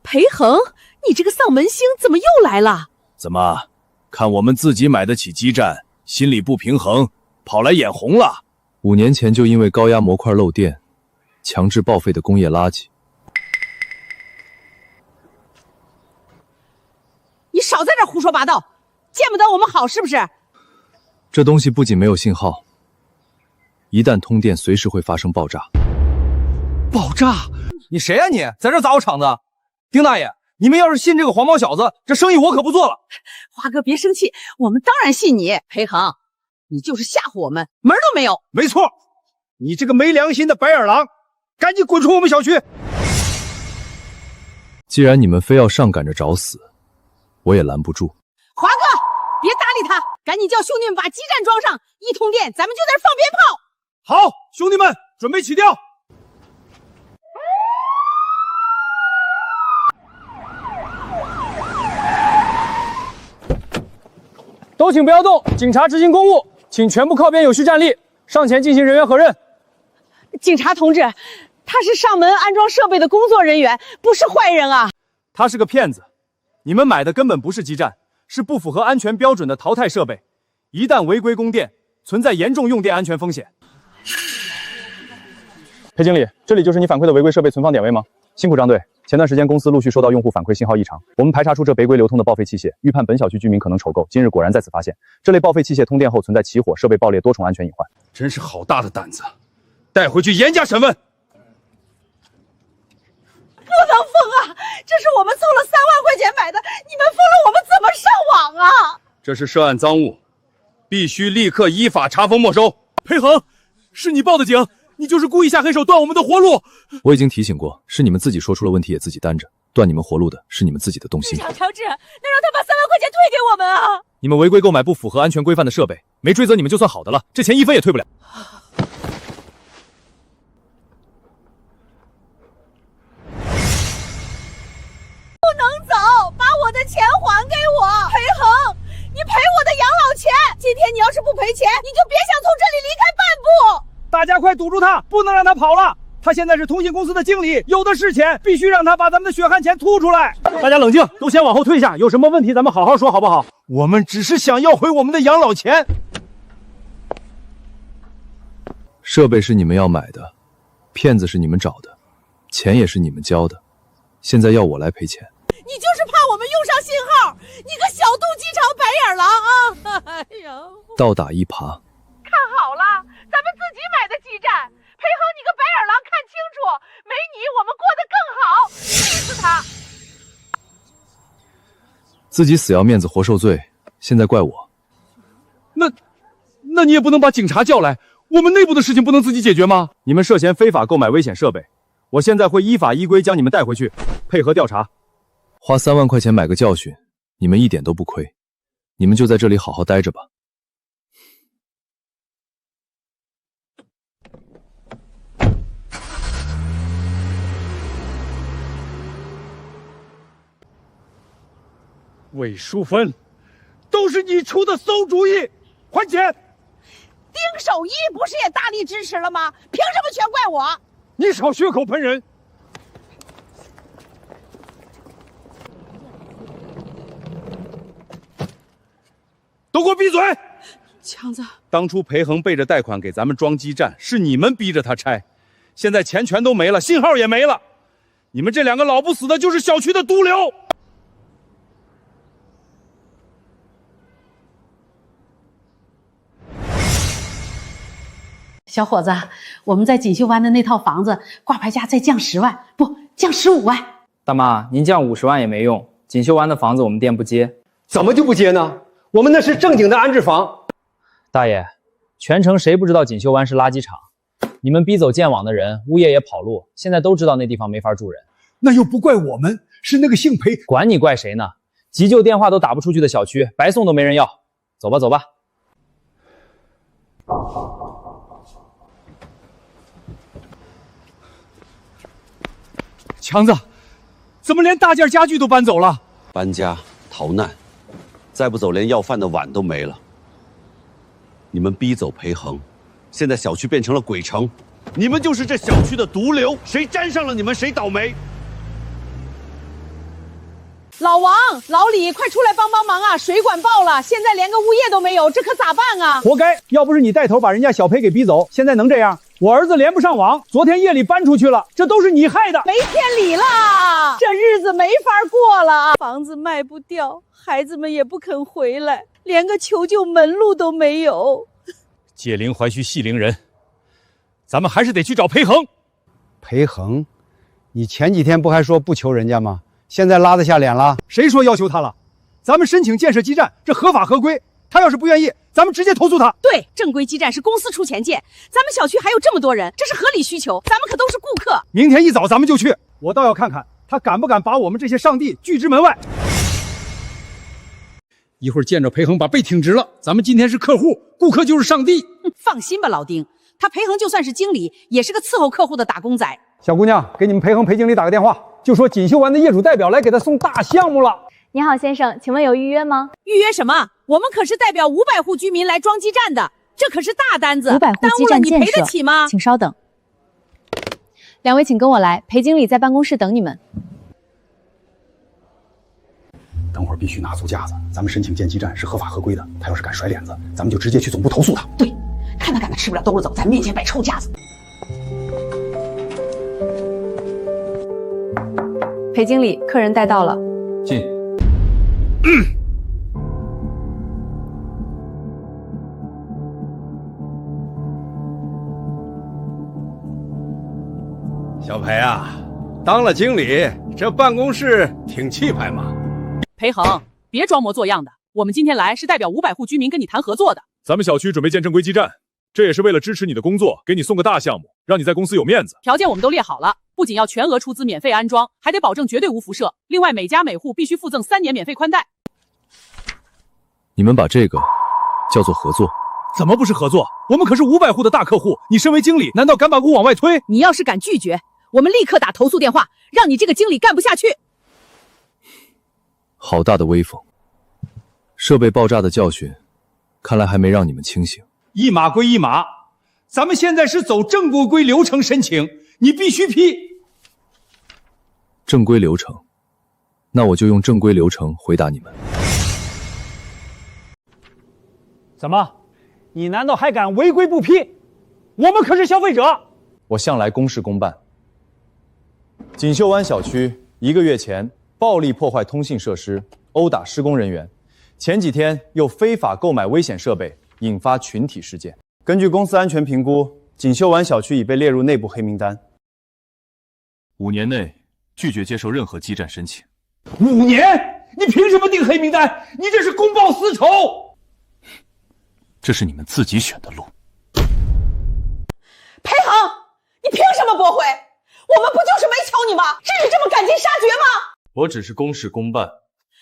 裴恒，你这个丧门星怎么又来了？怎么，看我们自己买得起基站，心里不平衡，跑来眼红了？5年前就因为高压模块漏电，强制报废的工业垃圾。你少在这胡说八道，见不得我们好是不是？这东西不仅没有信号，一旦通电，随时会发生爆炸。爆炸？你谁呀你？在这砸我场子？丁大爷，你们要是信这个黄毛小子，这生意我可不做了。华哥别生气，我们当然信你。裴恒，你就是吓唬我们，门都没有。没错，你这个没良心的白眼狼，赶紧滚出我们小区！既然你们非要上赶着找死，我也拦不住。华哥，别搭理他，赶紧叫兄弟们把基站装上，一通电咱们就在这放鞭炮。好，兄弟们，准备起调。都请不要动，警察执行公务，请全部靠边有序站立，上前进行人员核认。警察同志，他是上门安装设备的工作人员，不是坏人啊。他是个骗子，你们买的根本不是基站，是不符合安全标准的淘汰设备，一旦违规供电，存在严重用电安全风险。裴经理，这里就是你反馈的违规设备存放点位吗？辛苦张队。前段时间公司陆续收到用户反馈信号异常，我们排查出这违规流通的报废器械，预判本小区居民可能筹购。今日果然再次发现，这类报废器械通电后存在起火、设备爆裂多重安全隐患。真是好大的胆子，带回去严加审问。不能封啊！这是我们凑了3万块钱买的，你们封了我们怎么上网啊？这是涉案赃物，必须立刻依法查封没收。裴恒，是你报的警，你就是故意下黑手断我们的活路。我已经提醒过，是你们自己说出了问题也自己担着，断你们活路的是你们自己的动心。调治，那让他把3万块钱退给我们啊！你们违规购买不符合安全规范的设备，没追责你们就算好的了，这钱1分也退不了。不能走，把我的钱还给我！裴恒，你赔我的养老钱！今天你要是不赔钱，你就别想从这里离开半步！大家快堵住他，不能让他跑了！他现在是通信公司的经理，有的是钱，必须让他把咱们的血汗钱吐出来！大家冷静，都先往后退下，有什么问题咱们好好说，好不好？我们只是想要回我们的养老钱。设备是你们要买的，骗子是你们找的，钱也是你们交的，现在要我来赔钱？你就是怕我们用上信号，你个小肚鸡肠白眼狼啊！哎呀，倒打一耙。看好了，咱们自己买的基站，裴恒你个白眼狼，看清楚，没你我们过得更好，气死他！自己死要面子活受罪，现在怪我。那你也不能把警察叫来，我们内部的事情不能自己解决吗？你们涉嫌非法购买危险设备，我现在会依法依规将你们带回去，配合调查。花3万块钱买个教训，你们一点都不亏，你们就在这里好好待着吧。魏淑芬，都是你出的馊主意，还钱！丁守一不是也大力支持了吗？凭什么全怪我？你少血口喷人！都给我闭嘴！强子，当初裴恒背着贷款给咱们装基站，是你们逼着他拆，现在钱全都没了，信号也没了，你们这两个老不死的，就是小区的毒瘤！小伙子，我们在锦绣湾的那套房子挂牌价再降10万，不降15万。大妈，您降50万也没用，锦绣湾的房子我们店不接。怎么就不接呢？我们那是正经的安置房。大爷，全城谁不知道锦绣湾是垃圾场？你们逼走建网的人，物业也跑路，现在都知道那地方没法住人。那又不怪我们，是那个姓裴，管你怪谁呢？急救电话都打不出去的小区，白送都没人要。走吧，走吧。强子，怎么连大件家具都搬走了？搬家逃难，再不走连要饭的碗都没了。你们逼走裴恒，现在小区变成了鬼城，你们就是这小区的毒瘤，谁沾上了你们谁倒霉。老王、老李，快出来帮帮忙啊！水管爆了，现在连个物业都没有，这可咋办啊？活该！要不是你带头把人家小裴给逼走，现在能这样？我儿子连不上网，昨天夜里搬出去了，这都是你害的！没天理了，这日子没法过了，房子卖不掉，孩子们也不肯回来，连个求救门路都没有。借灵还须系灵人，咱们还是得去找裴恒。裴恒，你前几天不还说不求人家吗？现在拉得下脸了？谁说要求他了？咱们申请建设基站，这合法合规。他要是不愿意，咱们直接投诉他。对，正规基站是公司出钱建，咱们小区还有这么多人，这是合理需求，咱们可都是顾客。明天一早咱们就去，我倒要看看他敢不敢把我们这些上帝拒之门外。一会儿见着裴恒把背挺直了，咱们今天是客户，顾客就是上帝。放心吧，老丁，他裴恒就算是经理，也是个伺候客户的打工仔。小姑娘，给你们裴恒裴经理打个电话，就说锦绣湾的业主代表来给他送大项目了。你好，先生，请问有预约吗？预约什么？我们可是代表500户居民来装基站的，这可是大单子，500户基站建设，耽误了你赔得起吗？请稍等，两位请跟我来，裴经理在办公室等你们。等会儿必须拿足架子，咱们申请建基站是合法合规的，他要是敢甩脸子，咱们就直接去总部投诉他。对，看他敢不敢吃不了兜着走，咱面前摆臭架子。裴经理，客人带到了。进。小裴啊，当了经理，这办公室挺气派嘛。裴恒，别装模作样的，我们今天来是代表500户居民跟你谈合作的。咱们小区准备建正规基站，这也是为了支持你的工作，给你送个大项目，让你在公司有面子。条件我们都列好了，不仅要全额出资免费安装，还得保证绝对无辐射。另外，每家每户必须附赠3年免费宽带。你们把这个叫做合作？怎么不是合作？我们可是500户的大客户，你身为经理，难道敢把锅往外推？你要是敢拒绝，我们立刻打投诉电话，让你这个经理干不下去。好大的威风！设备爆炸的教训，看来还没让你们清醒。一码归一码，咱们现在是走正规流程申请，你必须批。正规流程，那我就用正规流程回答你们。怎么？你难道还敢违规不批？我们可是消费者。我向来公事公办。锦绣湾小区1个月前暴力破坏通信设施，殴打施工人员，前几天又非法购买危险设备，引发群体事件。根据公司安全评估，锦绣湾小区已被列入内部黑名单。5年内拒绝接受任何基站申请。5年？你凭什么定黑名单？你这是公报私仇！这是你们自己选的路。裴恒，你凭什么驳回？我们不就是没求你吗？至于这么赶尽杀绝吗？我只是公事公办。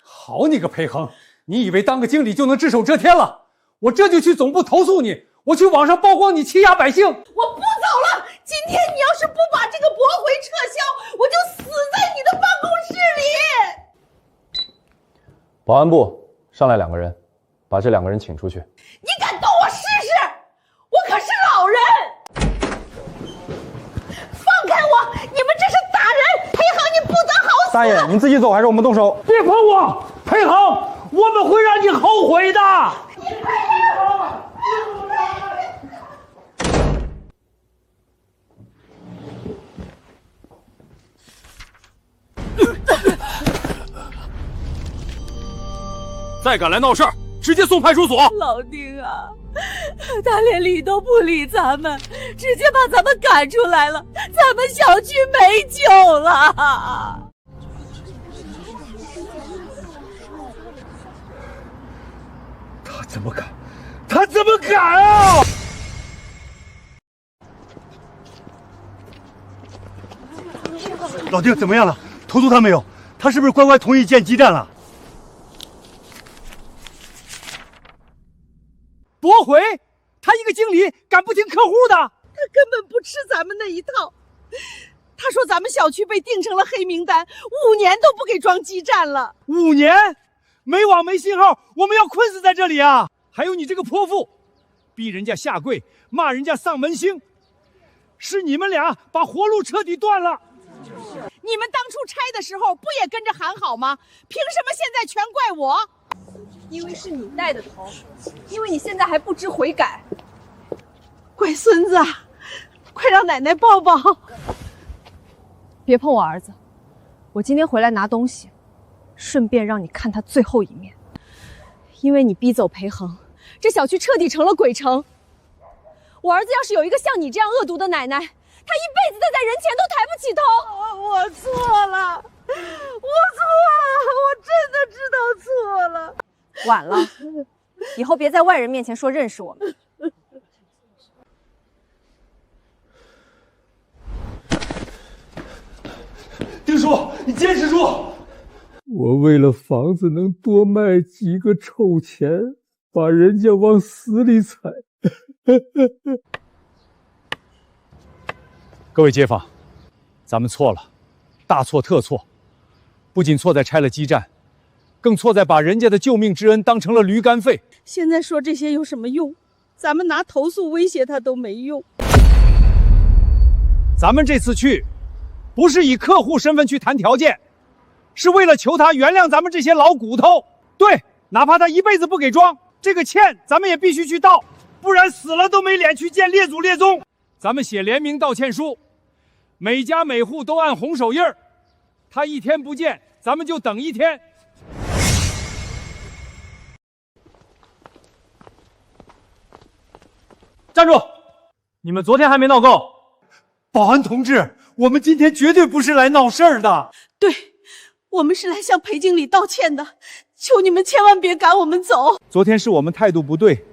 好你个裴恒，你以为当个经理就能只手遮天了？我这就去总部投诉你，我去网上曝光你欺压百姓。我不走了，今天你要是不把这个驳回撤销，我就死在你的办公室里。保安部上来2个人，把这2个人请出去。你敢动我试试？我可是老人！放开我！你们这是打人！裴恒，你不得好死！大爷，你自己走还是我们动手？别碰我，裴恒，我们会让你后悔的。你快点！再敢来闹事儿，直接送派出所！老丁啊，他连理都不理咱们，直接把咱们赶出来了，咱们小区没救了。他怎么敢？他怎么敢啊！老丁怎么样了？投诉他没有？他是不是乖乖同意建基站了？驳回！他一个经理敢不听客户的？他根本不吃咱们那一套。他说咱们小区被定成了黑名单，5年都不给装基站了。5年，没网没信号，我们要困死在这里啊！还有你这个泼妇，逼人家下跪，骂人家丧门星，是你们俩把活路彻底断了。你们当初拆的时候不也跟着喊好吗？凭什么现在全怪我？因为是你带的头，因为你现在还不知悔改。乖孙子，快让奶奶抱抱。别碰我儿子，我今天回来拿东西，顺便让你看他最后一面。因为你逼走裴恒，这小区彻底成了鬼城。我儿子要是有一个像你这样恶毒的奶奶，他一辈子在人前都抬不起头。我错了，我真的知道错了。晚了，以后别在外人面前说认识我们。丁叔，你坚持住！我为了房子能多卖几个臭钱，把人家往死里踩。各位街坊，咱们错了，大错特错。不仅错在拆了基站，更错在把人家的救命之恩当成了驴肝肺。现在说这些有什么用？咱们拿投诉威胁他都没用。咱们这次去，不是以客户身份去谈条件，是为了求他原谅咱们这些老骨头。对，哪怕他一辈子不给装，这个欠咱们也必须去道，不然死了都没脸去见列祖列宗。咱们写联名道歉书，每家每户都按红手印儿，他1天不见，咱们就等1天。站住！你们昨天还没闹够。保安同志，我们今天绝对不是来闹事儿的。对，我们是来向裴经理道歉的，求你们千万别赶我们走。昨天是我们态度不对，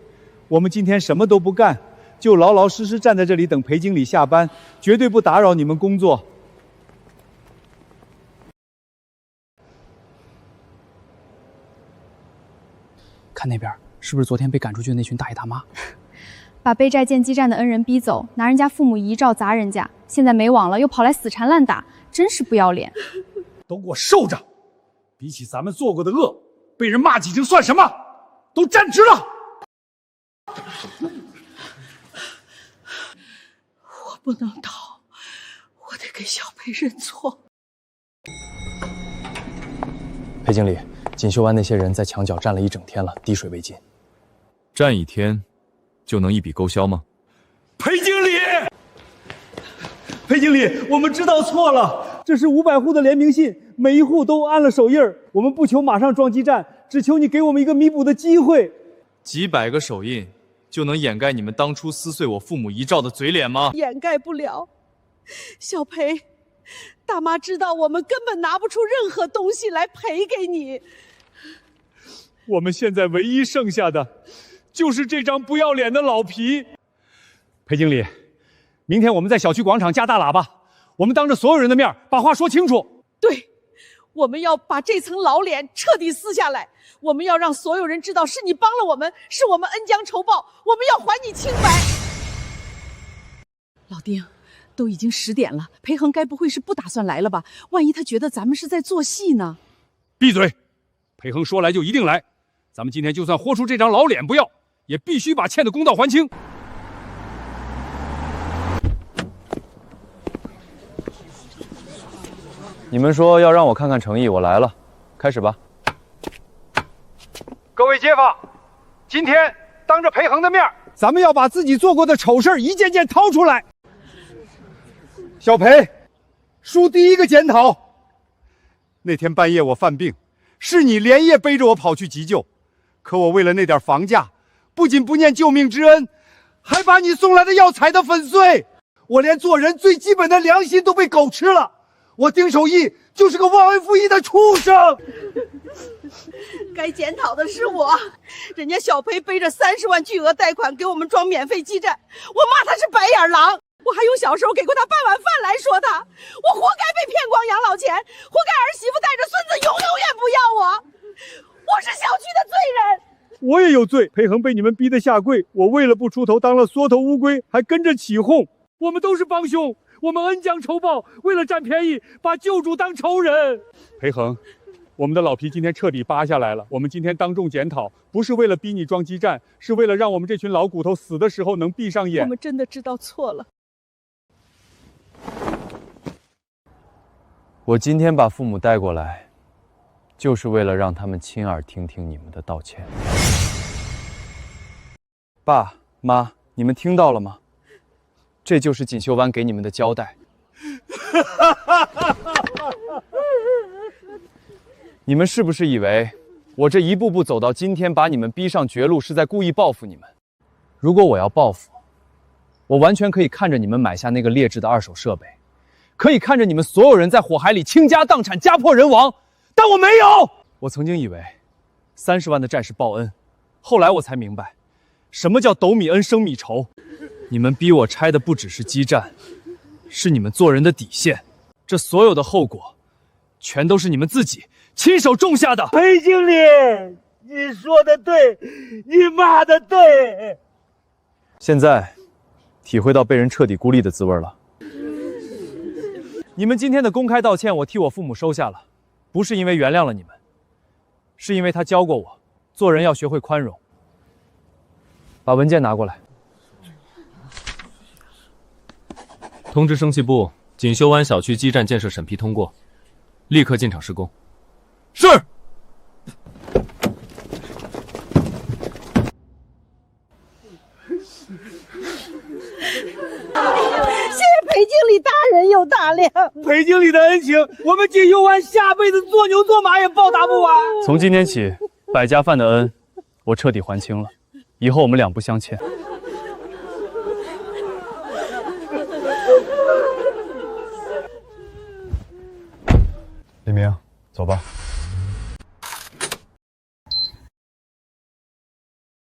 我们今天什么都不干，就老老实实站在这里等裴经理下班，绝对不打扰你们工作。看那边，是不是昨天被赶出去的那群大爷大妈？把背债建基站的恩人逼走，拿人家父母遗照砸人家，现在没网了又跑来死缠烂打，真是不要脸！都给我受着！比起咱们做过的恶，被人骂几声算什么？都站直了！我不能逃，我得给小裴认错。裴经理，锦绣湾那些人在墙角站了1整天了，滴水未进。站1天就能一笔勾销吗？裴经理，裴经理，我们知道错了，这是500户的联名信，每一户都按了手印儿。我们不求马上装基站，只求你给我们一个弥补的机会。几百个手印就能掩盖你们当初撕碎我父母遗照的嘴脸吗？掩盖不了。小裴，大妈知道我们根本拿不出任何东西来赔给你。我们现在唯一剩下的就是这张不要脸的老皮。裴经理，明天我们在小区广场架大喇叭，我们当着所有人的面把话说清楚。对，我们要把这层老脸彻底撕下来，我们要让所有人知道是你帮了我们，是我们恩将仇报，我们要还你清白。老丁，都已经10点了，裴恒该不会是不打算来了吧？万一他觉得咱们是在做戏呢？闭嘴！裴恒说来就一定来，咱们今天就算豁出这张老脸不要，也必须把欠的公道还清。你们说要让我看看诚意，我来了，开始吧。各位街坊，今天当着裴恒的面，咱们要把自己做过的丑事一件件掏出来。小裴，叔第一个检讨。那天半夜我犯病，是你连夜背着我跑去急救，可我为了那点房价，不仅不念救命之恩，还把你送来的药踩得粉碎。我连做人最基本的良心都被狗吃了。我丁守义就是个忘恩负义的畜生。该检讨的是我，人家小裴背着30万巨额贷款给我们装免费基站，我骂他是白眼狼，我还用小时候给过他半碗饭来说他，我活该被骗光养老钱，活该儿媳妇带着孙子永远不要我，我是小区的罪人。我也有罪，裴恒被你们逼得下跪，我为了不出头当了缩头乌龟，还跟着起哄。我们都是帮凶，我们恩将仇报，为了占便宜，把救主当仇人。裴恒，我们的老皮今天彻底扒下来了。我们今天当众检讨，不是为了逼你装基站，是为了让我们这群老骨头死的时候能闭上眼。我们真的知道错了。我今天把父母带过来，就是为了让他们亲耳听听你们的道歉。爸妈，你们听到了吗？这就是锦绣湾给你们的交代。你们是不是以为我这一步步走到今天，把你们逼上绝路，是在故意报复你们？如果我要报复，我完全可以看着你们买下那个劣质的2手设备，可以看着你们所有人在火海里倾家荡产、家破人亡，但我没有。我曾经以为30万的债是报恩，后来我才明白，什么叫斗米恩，升米仇。你们逼我拆的不只是基站，是你们做人的底线。这所有的后果，全都是你们自己亲手种下的。裴经理，你说的对，你骂的对。现在，体会到被人彻底孤立的滋味了。你们今天的公开道歉，我替我父母收下了，不是因为原谅了你们，是因为他教过我，做人要学会宽容。把文件拿过来。通知生气部，锦绣湾小区基站建设审批通过，立刻进场施工。是。谢谢裴经理大人有大量，裴经理的恩情，我们锦绣湾下辈子做牛做马也报答不完。从今天起，百家饭的恩，我彻底还清了，以后我们两不相欠。李明，走吧。